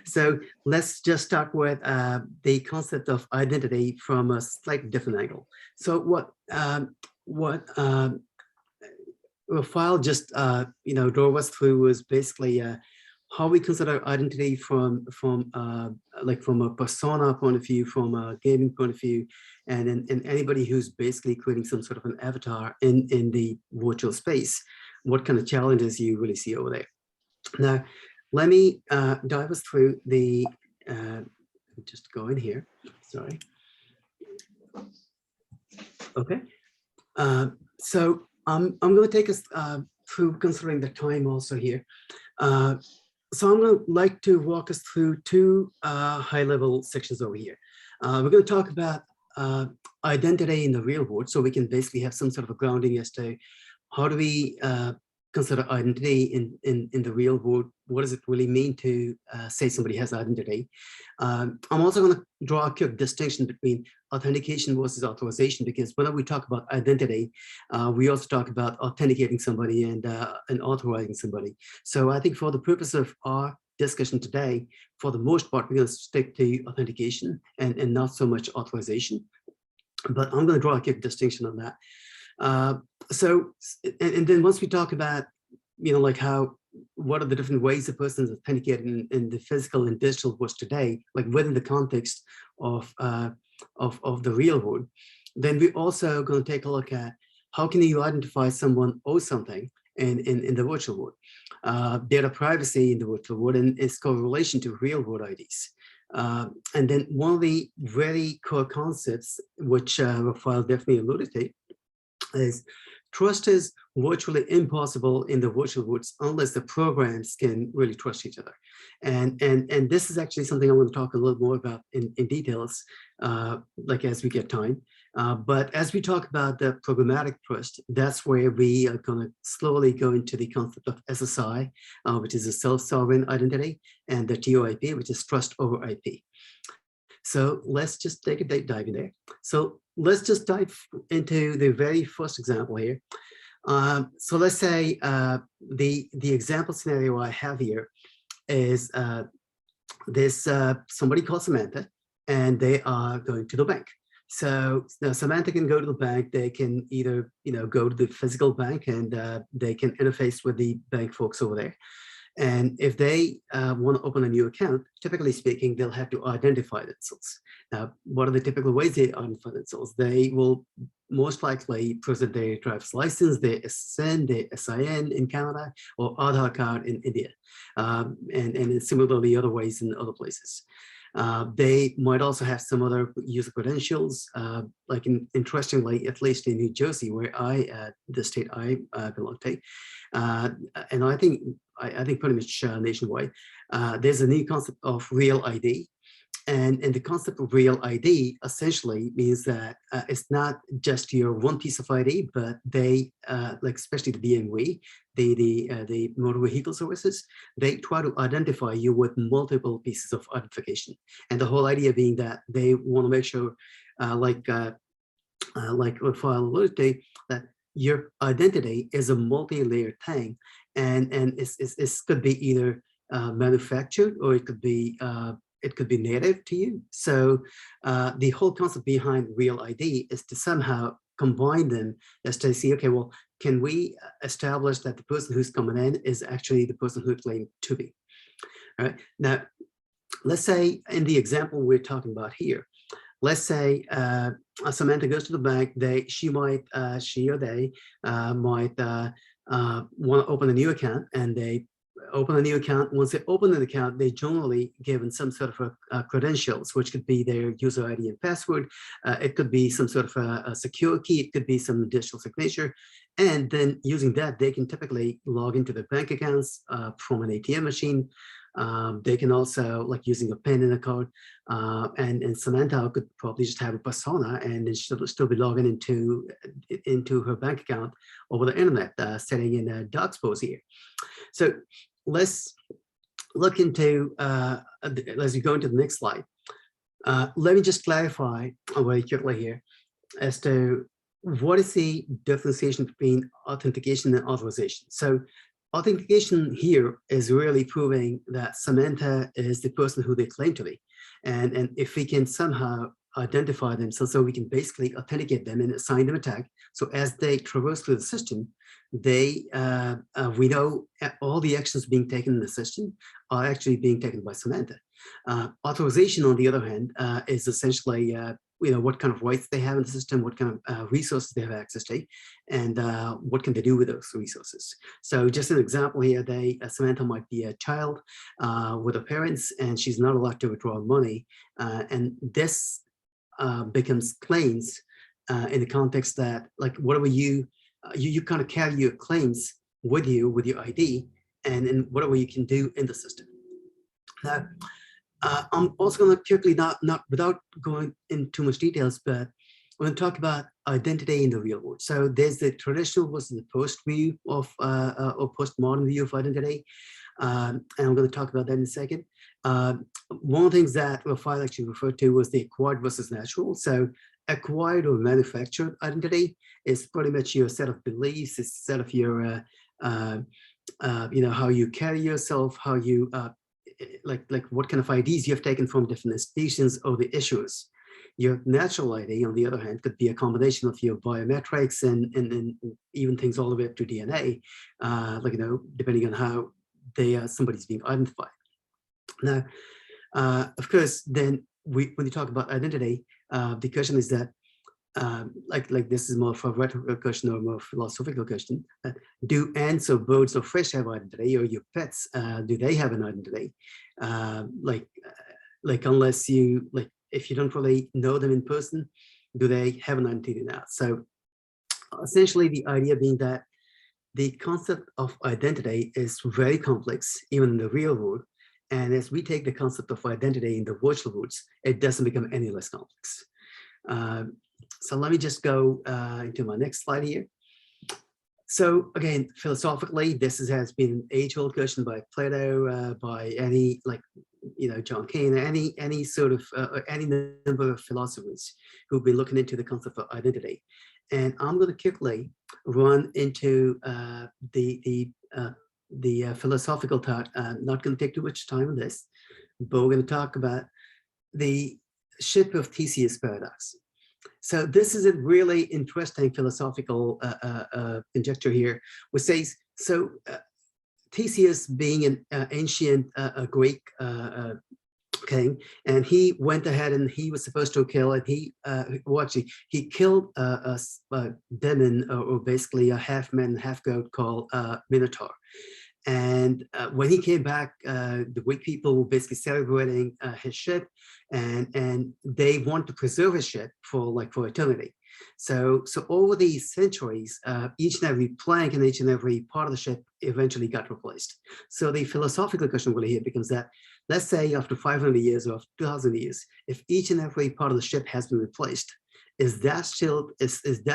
So let's just start with the concept of identity from a slightly different angle. So what a file just drove us through was basically how we consider identity from a persona point of view, from a gaming point of view, and in anybody who's basically creating some sort of an avatar in the virtual space. What kind of challenges you really see over there? Now, let me dive us through the. Just go in here. Sorry. Okay. So I'm going to take us through, considering the time also here. So I'm going to like to walk us through two high-level sections over here. We're going to talk about identity in the real world, so we can basically have some sort of a grounding as to how do we consider identity in the real world. What does it really mean to say somebody has identity? I'm also going to draw a quick distinction between authentication versus authorization, because whenever we talk about identity, we also talk about authenticating somebody and authorizing somebody. So I think for the purpose of our discussion today, for the most part, we're going to stick to authentication and not so much authorization. But I'm going to draw a quick distinction on that. And then once we talk about, like how what are the different ways a person is authenticated in the physical and digital world today, like within the context of the real world. Then we're also going to take a look at how can you identify someone owes something in the virtual world. Data privacy in the virtual world and its correlation to real world IDs. And then one of the very core concepts, which Rafael definitely alluded to, is trust is virtually impossible in the virtual worlds unless the programs can really trust each other. And this is actually something I want to talk a little more about in details, like as we get time. But as we talk about the programmatic trust, that's where we are going to slowly go into the concept of SSI, which is a self-sovereign identity, and the TOIP, which is trust over IP. So let's just take a dive in there. So let's just dive into the very first example here. So let's say the example scenario I have here is there's somebody called Samantha, and they are going to the bank. So now Samantha can go to the bank. They can either go to the physical bank, and they can interface with the bank folks over there. And if they want to open a new account, typically speaking, they'll have to identify themselves. Now, what are the typical ways they identify themselves? They will most likely present their driver's license, their SSN, their SIN in Canada, or Aadhaar card in India, and similarly other ways in other places. They might also have some other user credentials, like interestingly, at least in New Jersey, where the state I belong to, and I think pretty much nationwide, there's a new concept of real ID. And the concept of real ID essentially means that it's not just your one piece of ID, but they, like especially the DMV, the motor vehicle services, they try to identify you with multiple pieces of identification. And the whole idea being that they want to make sure, like Rafael alluded to, that your identity is a multi-layered thing, and it could be either manufactured, or it could be native to you. So the whole concept behind Real ID is to somehow combine them as to see, okay, well, can we establish that the person who's coming in is actually the person who claimed to be? All right. Now, let's say in the example we're talking about here, let's say Samantha goes to the bank. She or they might want to open a new account, and they open a new account. Once they open an account, they generally given some sort of credentials, which could be their user ID and password. It could be some sort of a secure key. It could be some digital signature. And then using that, they can typically log into their bank accounts from an ATM machine. They can also, like using a PIN in a card, and Samantha could probably just have a persona, and then she'll still be logging into her bank account over the internet, setting in a docs pose here. So let's look into, as we go into the next slide, let me just clarify very quickly here as to what is the differentiation between authentication and authorization. So authentication here is really proving that Samantha is the person who they claim to be. And if we can somehow identify them, so we can basically authenticate them and assign them a tag. So as they traverse through the system, we know all the actions being taken in the system are actually being taken by Samantha. Authorization, on the other hand, is essentially what kind of rights they have in the system, what kind of resources they have access to, and what can they do with those resources. So just an example here, Samantha might be a child with her parents, and she's not allowed to withdraw money. And this becomes claims in the context that, like, whatever you kind of carry your claims with you, with your ID, and whatever you can do in the system. Now, I'm also going to quickly, not without going into too much details, but I'm going to talk about identity in the real world. So there's the traditional versus the post view of or postmodern view of identity, and I'm going to talk about that in a second. One of the things that Rafael actually referred to was the acquired versus natural. So acquired or manufactured identity is pretty much your set of beliefs, it's a set of your how you carry yourself, how you like what kind of IDs you have taken from different institutions or the issuers. Your natural ID, on the other hand, could be a combination of your biometrics and even things all the way up to DNA, depending on how somebody's being identified. Now, of course, then when you talk about identity, the question is that, like this is more of a rhetorical question or more philosophical question. Do ants or birds or fish have identity, or your pets, do they have an identity? Like unless you, like, if you don't really know them in person, do they have an identity now? So essentially the idea being that the concept of identity is very complex, even in the real world. And as we take the concept of identity in the virtual worlds, it doesn't become any less complex. So let me just go into my next slide here. So again, philosophically, this has been an age-old question by Plato, by any, like, John Kane, any sort of any number of philosophers who've been looking into the concept of identity. And I'm going to quickly run into the philosophical thought. I'm not going to take too much time on this, but we're going to talk about the ship of Theseus paradox. So this is a really interesting philosophical conjecture here, which says, so Theseus being an ancient Greek king, and he went ahead and he was supposed to kill, and he killed a demon, or basically a half man, half goat called Minotaur. And when he came back, the Greek people were basically celebrating his ship, and they want to preserve his ship for eternity. So over these centuries, each and every plank and each and every part of the ship eventually got replaced. So the philosophical question really here becomes that, let's say after 500 years or 2,000 years, if each and every part of the ship has been replaced, is that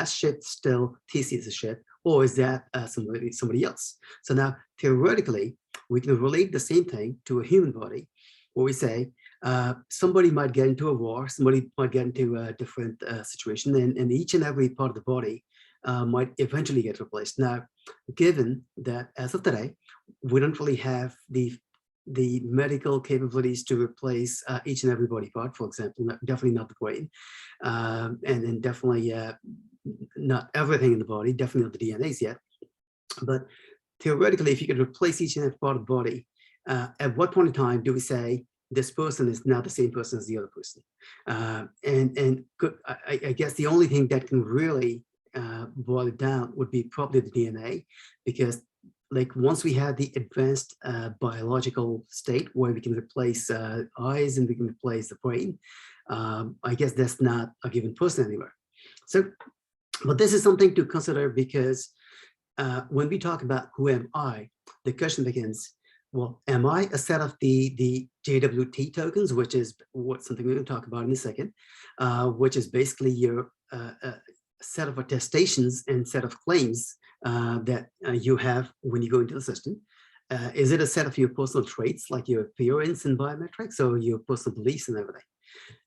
ship still Theseus' ship, or is that somebody else? So now theoretically, we can relate the same thing to a human body, where we say somebody might get into a war, somebody might get into a different situation, and each and every part of the body might eventually get replaced. Now, given that as of today, we don't really have the medical capabilities to replace each and every body part, for example, definitely not the brain, and then definitely not everything in the body, definitely not the DNAs yet. But theoretically, if you could replace each and every part of the body, at what point in time do we say this person is not the same person as the other person? I guess the only thing that can really boil it down would be probably the DNA, because like once we have the advanced biological state where we can replace eyes and we can replace the brain, I guess that's not a given person anymore. So, but this is something to consider, because when we talk about who am I, the question begins, well, am I a set of the JWT tokens, which is something we're going to talk about in a second, which is basically your set of attestations and set of claims that you have when you go into the system. Is it a set of your personal traits, like your appearance and biometrics, or your personal beliefs and everything?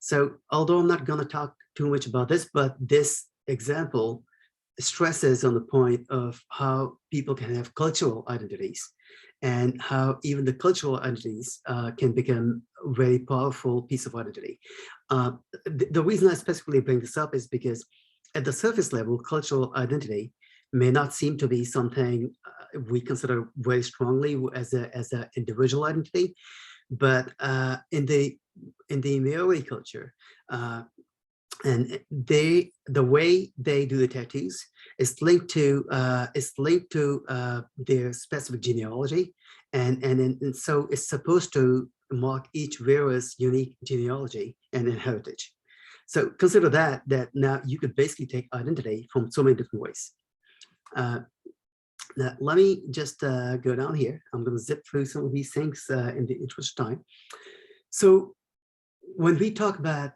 So although I'm not going to talk too much about this, but this example stresses on the point of how people can have cultural identities, and how even the cultural identities can become a very powerful piece of identity. The reason I specifically bring this up is because at the surface level, cultural identity may not seem to be something we consider very strongly as an individual identity, but in the Maori culture, and the way they do the tattoos is linked to their specific genealogy, and so it's supposed to mark each wearer's unique genealogy and heritage. So consider that now you could basically take identity from so many different ways. Now let me just go down here. I'm going to zip through some of these things in the interest of time. So when we talk about,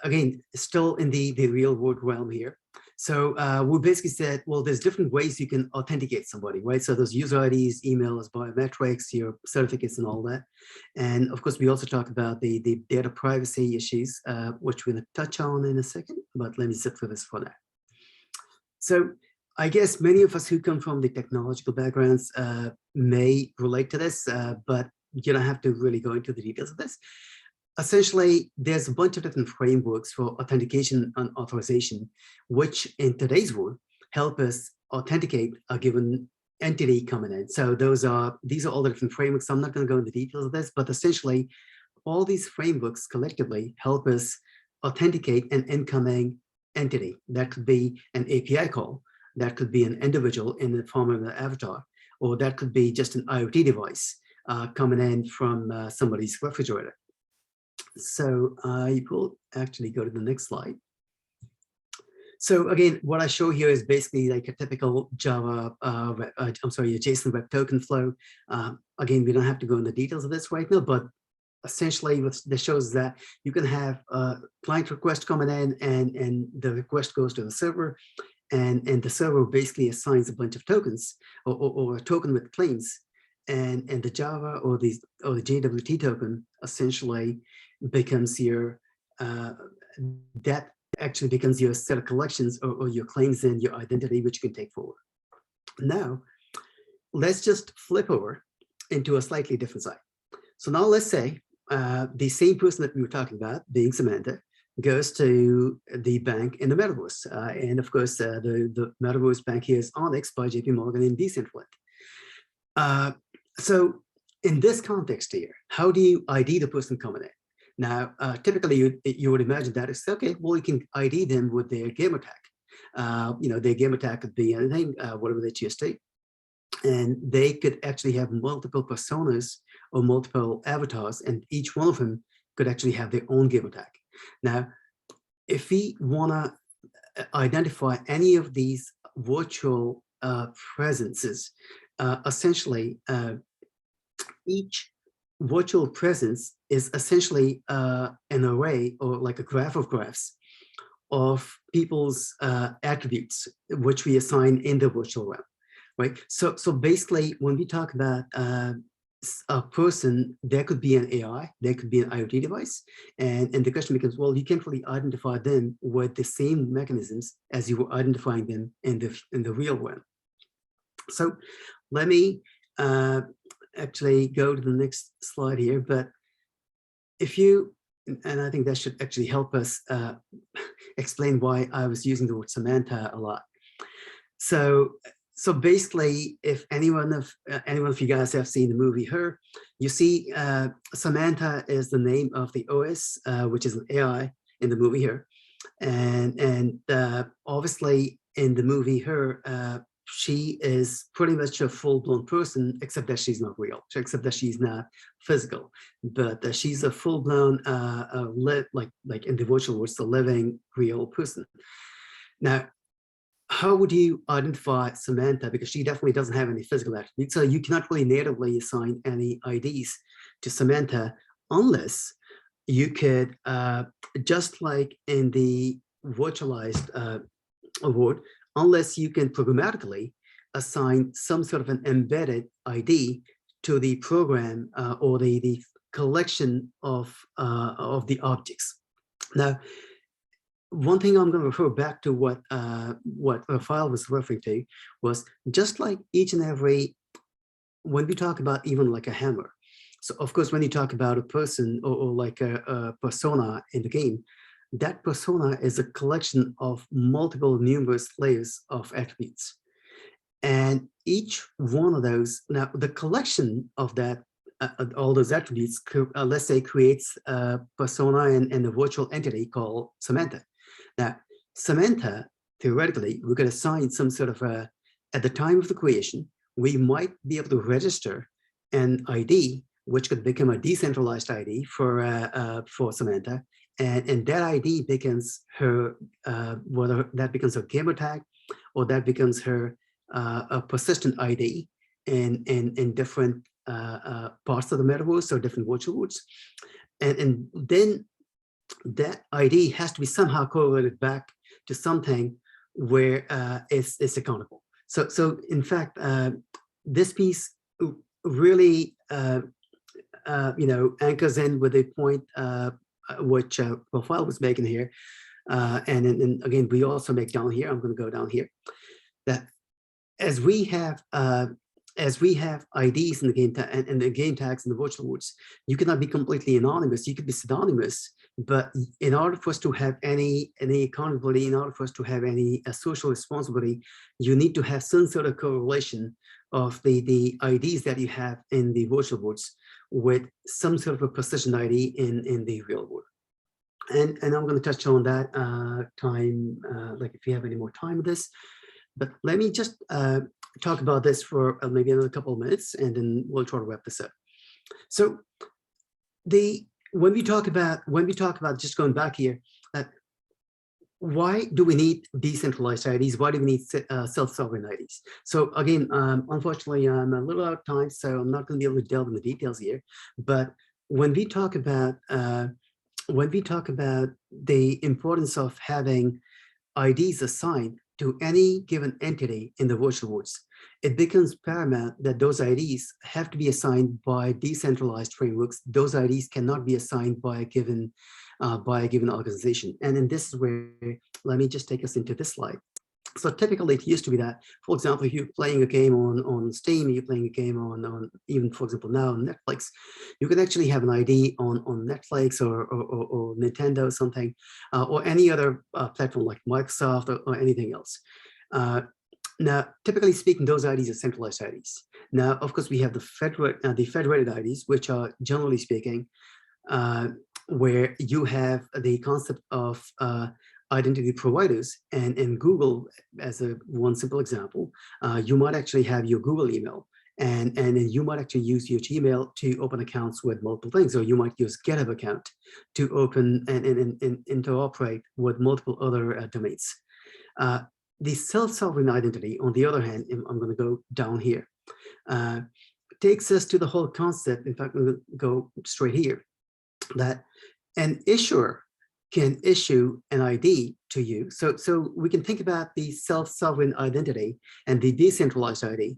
again, still in the real world realm here, so we basically said, well, there's different ways you can authenticate somebody, right? So those user IDs, emails, biometrics, your certificates and all that. And of course, we also talk about the data privacy issues, which we're going to touch on in a second, but let me zip through this for now. So I guess many of us who come from the technological backgrounds may relate to this, but you don't have to really go into the details of this. Essentially, there's a bunch of different frameworks for authentication and authorization, which in today's world help us authenticate a given entity coming in. So these are all the different frameworks. I'm not going to go into details of this, but essentially all these frameworks collectively help us authenticate an incoming entity. That could be an API call, that could be an individual in the form of an avatar, or that could be just an IoT device coming in from somebody's refrigerator. So I will actually go to the next slide. So again, what I show here is basically like a typical Java, a JSON Web Token flow. Again, we don't have to go into the details of this right now, but essentially what this shows is that you can have a client request coming in, and the request goes to the server, and the server basically assigns a bunch of tokens or a token with claims, and the Java or the JWT token essentially becomes your that actually becomes your set of collections or your claims and your identity, which you can take forward. Now, let's just flip over into a slightly different side. So now let's say the same person that we were talking about, being Samantha, goes to the bank in the Metaverse. And of course, the Metaverse bank here is Onyx by JP Morgan in Decentraland. So in this context here, how do you ID the person coming in? Now, typically you would imagine that it's okay, well, you can ID them with their gamer tag. Their gamer tag could be anything, whatever they choose to. And they could actually have multiple personas or multiple avatars, and each one of them could actually have their own gamer tag. Now, if we want to identify any of these virtual presences, essentially each virtual presence is essentially an array or like a graph of graphs of people's attributes, which we assign in the virtual realm, right? So basically, when we talk about a person, there could be an AI, there could be an IoT device, and the question becomes, well, you can't really identify them with the same mechanisms as you were identifying them in the real realm. So let me actually go to the next slide here, but if you, and I think that should actually help us explain why I was using the word Samantha a lot. So basically, if anyone of you guys have seen the movie Her, you see Samantha is the name of the OS, which is an AI in the movie Her, and obviously in the movie Her, she is pretty much a full-blown person, except that she's not real, except that she's not physical, but she's a full-blown, like in the virtual world, a living, real person. Now, how would you identify Samantha? Because she definitely doesn't have any physical attributes, so you cannot really natively assign any IDs to Samantha unless you could, just like in the virtualized award, unless you can programmatically assign some sort of an embedded ID to the program or the collection of the objects. Now, one thing I'm going to refer back to what Rafael was referring to was just like each and every, when we talk about even like a hammer. So of course, when you talk about a person or like a persona in the game, that persona is a collection of multiple numerous layers of attributes. And each one of those, now the collection of that, all those attributes, let's say creates a persona and a virtual entity called Samantha. Now, Samantha, theoretically, we could assign some sort of a, at the time of the creation, we might be able to register an ID, which could become a decentralized ID for Samantha. And that ID becomes her, whether that becomes her gamer tag or that becomes her a persistent ID in different parts of the metaverse or different virtual worlds. And then that ID has to be somehow correlated back to something where it's accountable. So in fact, this piece really anchors in with the point which Rafael was making here, and again we also make down here. I'm going to go down here. That as we have IDs in the game and the game tags in the virtual worlds, you cannot be completely anonymous. You could be pseudonymous, but in order for us to have any accountability, in order for us to have any social responsibility, you need to have some sort of correlation of the IDs that you have in the virtual worlds with some sort of a precision ID in the real world. And I'm going to touch on that like if you have any more time with this. But let me just talk about this for maybe another couple of minutes, and then we'll try to wrap this up. So when we talk about just going back here, why do we need decentralized IDs? Why do we need self-sovereign IDs? So again, unfortunately, I'm a little out of time, so I'm not going to be able to delve in the details here. But when we talk about the importance of having IDs assigned to any given entity in the virtual worlds, it becomes paramount that those IDs have to be assigned by decentralized frameworks. Those IDs cannot be assigned by a given organization. And then this is where, let me just take us into this slide. So typically it used to be that, for example, if you're playing a game on Steam, you're playing a game on even, for example, now on Netflix, you can actually have an ID on Netflix or Nintendo or something, or any other platform like Microsoft or anything else. Now, typically speaking, those IDs are centralized IDs. Now, of course, we have the federated IDs, which are generally speaking, where you have the concept of identity providers, and in Google, as one simple example, you might actually have your Google email, and then you might actually use your Gmail to open accounts with multiple things, or you might use GitHub account to open and interoperate with multiple other domains. The self-sovereign identity, on the other hand, I'm going to go down here, takes us to the whole concept. In fact, we'll go straight here, that an issuer can issue an ID to you. So we can think about the self-sovereign identity and the decentralized ID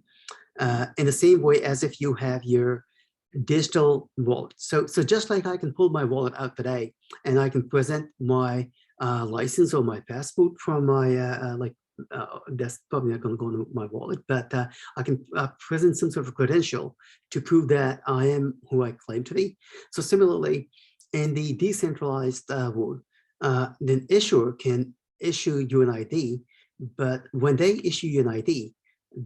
in the same way as if you have your digital wallet. So just like I can pull my wallet out today and I can present my license or my passport from my that's probably not going to go into my wallet, but I can present some sort of credential to prove that I am who I claim to be. So similarly, in the decentralized world, the issuer can issue you an ID, but when they issue you an ID,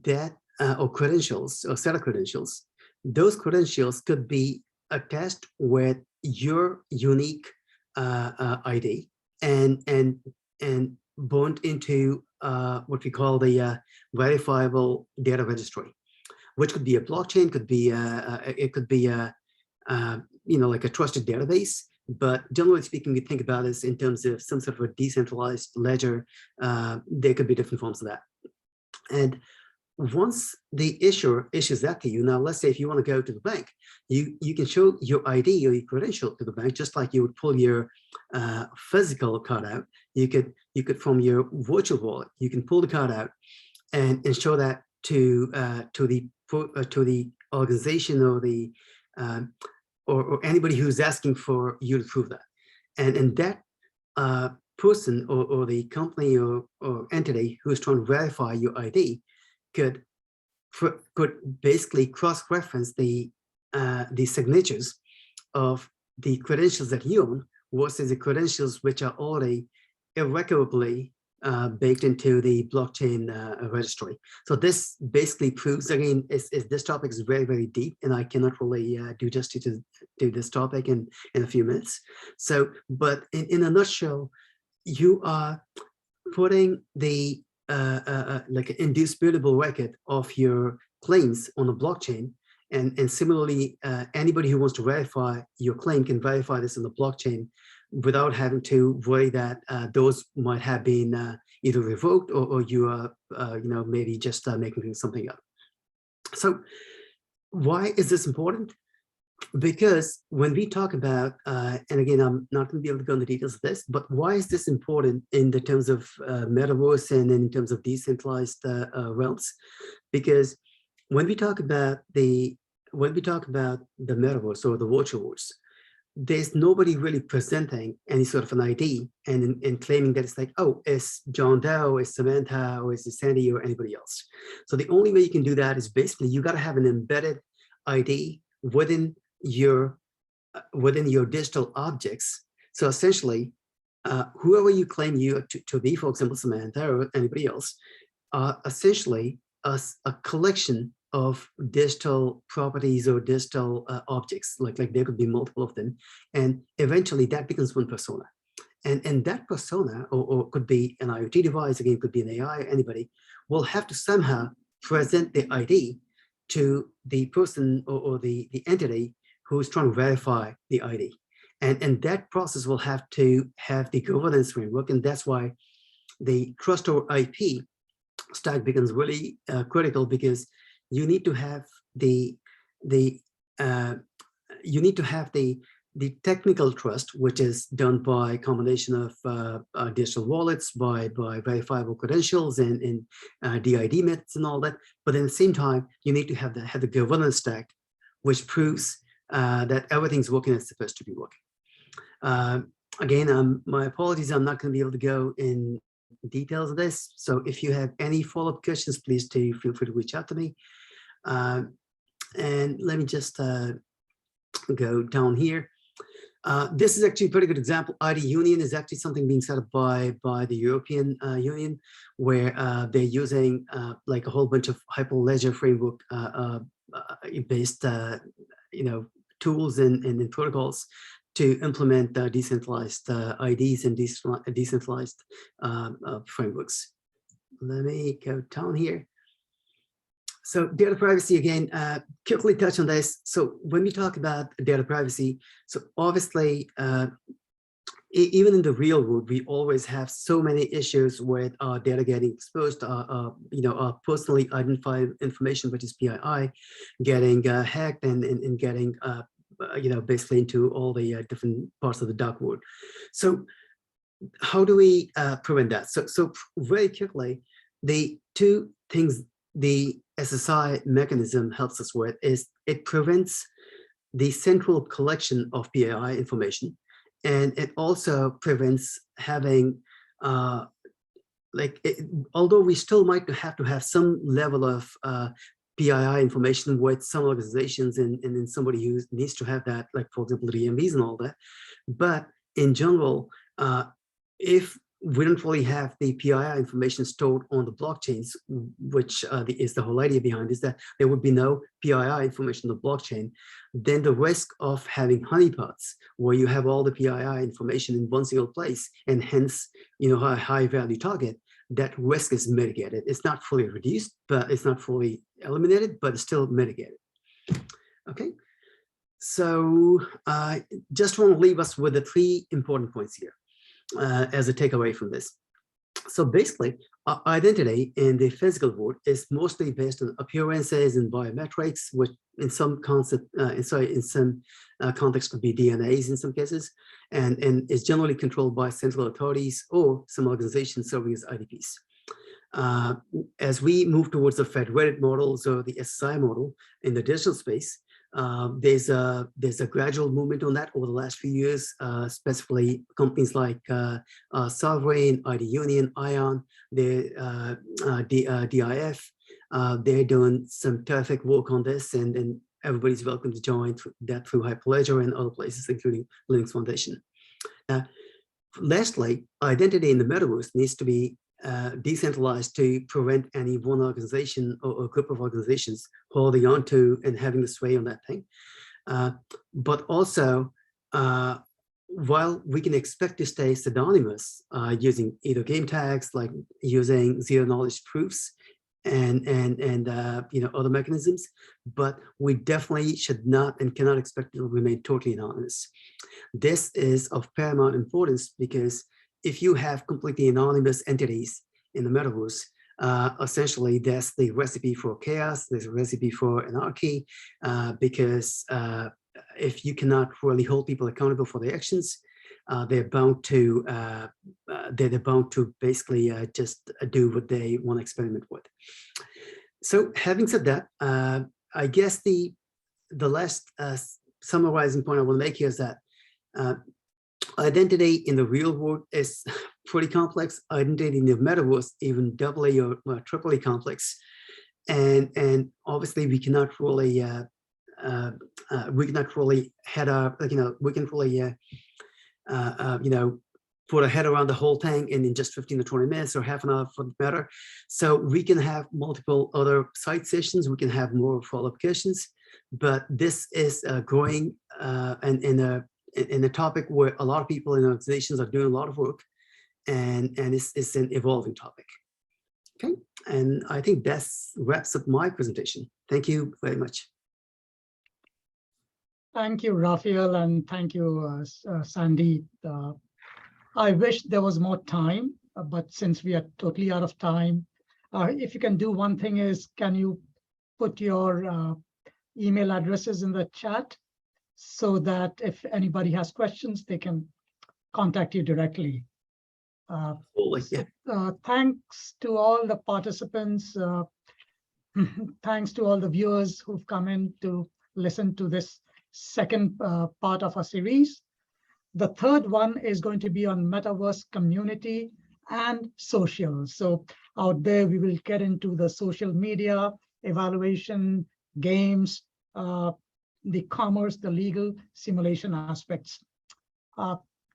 that or credentials or set of credentials, those credentials could be attached with your unique ID and bound into what we call the verifiable data registry, which could be a blockchain, could be it could be a like a trusted database. But generally speaking, we think about this in terms of some sort of a decentralized ledger. There could be different forms of that. And once the issuer issues that to you, now let's say if you want to go to the bank, you can show your ID or your credential to the bank, just like you would pull your physical card out. You could from your virtual wallet, you can pull the card out and show that to the organization or the or anybody who's asking for you to prove that, and that person or the company or entity who is trying to verify your ID could basically cross-reference the signatures of the credentials that you own versus the credentials which are already irrevocably baked into the blockchain registry. So this basically proves, again, this topic is very, very deep, and I cannot really do justice to this topic in a few minutes. So, but in a nutshell, you are putting the like an indisputable record of your claims on a blockchain, and similarly, anybody who wants to verify your claim can verify this on the blockchain without having to worry that those might have been either revoked or you are maybe just making something up. So why is this important? Because when we talk about, and again, I'm not going to be able to go into details of this, but why is this important in the terms of Metaverse and in terms of decentralized realms? Because when we talk about the Metaverse or the virtual worlds, there's nobody really presenting any sort of an ID and claiming that it's like, oh, it's John Doe, it's Samantha, or it's Sandy, or anybody else. So the only way you can do that is basically you got to have an embedded ID within your digital objects. So essentially, whoever you claim you to be, for example, Samantha or anybody else, are essentially a collection of digital properties or digital objects, like there could be multiple of them, and eventually that becomes one persona. And that persona, or could be an IoT device, again, could be an AI, anybody, will have to somehow present the ID to the person or the entity who's trying to verify the ID. And that process will have to have the governance framework, and that's why the trust over IP stack becomes really critical, because you need to have the technical trust, which is done by a combination of digital wallets, by verifiable credentials and DID methods and all that. But at the same time, you need to have the governance stack, which proves that everything's working as it's supposed to be working. Again, my apologies, I'm not going to be able to go in details of this. So if you have any follow-up questions, please feel free to reach out to me. And let me just go down here. This is actually a pretty good example. ID Union is actually something being set up by the European Union, where they're using like a whole bunch of Hyperledger framework based tools and protocols to implement decentralized IDs and decentralized frameworks. Let me go down here. So data privacy, again, quickly touch on this. So when we talk about data privacy, so obviously, even in the real world, we always have so many issues with our data getting exposed, our personally identified information, which is PII, getting hacked and getting, basically into all the different parts of the dark world. So how do we prevent that? So very quickly, the two things the SSI mechanism helps us with is it prevents the central collection of PII information, and it also prevents having although we still might have to have some level of PII information with some organizations and then somebody who needs to have that, like for example, the DMVs and all that. But in general, if we don't really have the PII information stored on the blockchains, which is the whole idea behind, is that there would be no PII information on the blockchain, then the risk of having honeypots where you have all the PII information in one single place and hence, a high value target, that risk is mitigated. It's not fully reduced, but it's not fully eliminated, but it's still mitigated. Okay. So I just want to leave us with the 3 important points here. As a takeaway from this. So basically, identity in the physical world is mostly based on appearances and biometrics, which in some context could be DNAs in some cases, and is generally controlled by central authorities or some organizations serving as IDPs. As we move towards the federated models or the SSI model in the digital space, there's a gradual movement on that over the last few years, specifically companies like Sovereign, ID Union, ION, DIF, they're doing some terrific work on this, and everybody's welcome to join that through Hyperledger and other places, including Linux Foundation. Lastly, identity in the metaverse needs to be decentralized to prevent any one organization or group of organizations holding on to and having the sway on that thing. But also, while we can expect to stay pseudonymous using either game tags, like using zero knowledge proofs and other mechanisms, but we definitely should not and cannot expect to remain totally anonymous. This is of paramount importance because if you have completely anonymous entities in the metaverse, essentially that's the recipe for chaos, there's a recipe for anarchy, because if you cannot really hold people accountable for their actions, they're bound to basically just do what they want to experiment with. So having said that, I guess the last summarizing point I want to make here is that identity in the real world is pretty complex. Identity in the metaverse even doubly or triply complex, and obviously we cannot really head our we can really put a head around the whole thing in just 15 to 20 minutes or half an hour for the matter. So we can have multiple other side sessions. We can have more follow-up questions, but this is growing and in a topic where a lot of people in organizations are doing a lot of work, and it's an evolving topic. Okay, and I think that wraps up my presentation. Thank you very much. Thank you, Raphael, and thank you, Sandy. I wish there was more time, but since we are totally out of time, if you can do one thing is, can you put your email addresses in the chat so that if anybody has questions, they can contact you directly. Thanks to all the participants. Thanks to all the viewers who've come in to listen to this second part of our series. The third one is going to be on Metaverse community and social. So out there, we will get into the social media, evaluation, games, the commerce, the legal simulation aspects.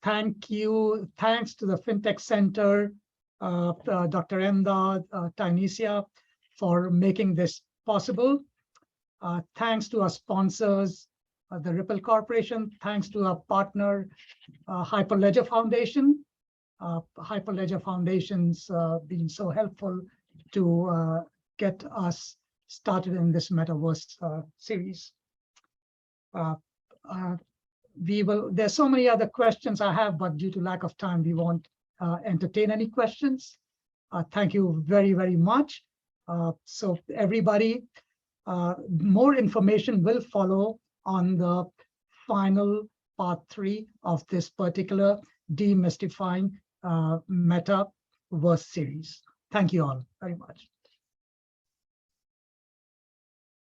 Thank you. Thanks to the FinTech Center, Dr. Emdad, Tunisia, for making this possible. Thanks to our sponsors, the Ripple Corporation. Thanks to our partner, Hyperledger Foundation. Hyperledger Foundation's been so helpful to get us started in this Metaverse series. There's so many other questions I have, but due to lack of time, we won't entertain any questions. Thank you very, very much. So everybody, more information will follow on the final part 3 of this particular demystifying Metaverse series. Thank you all very much.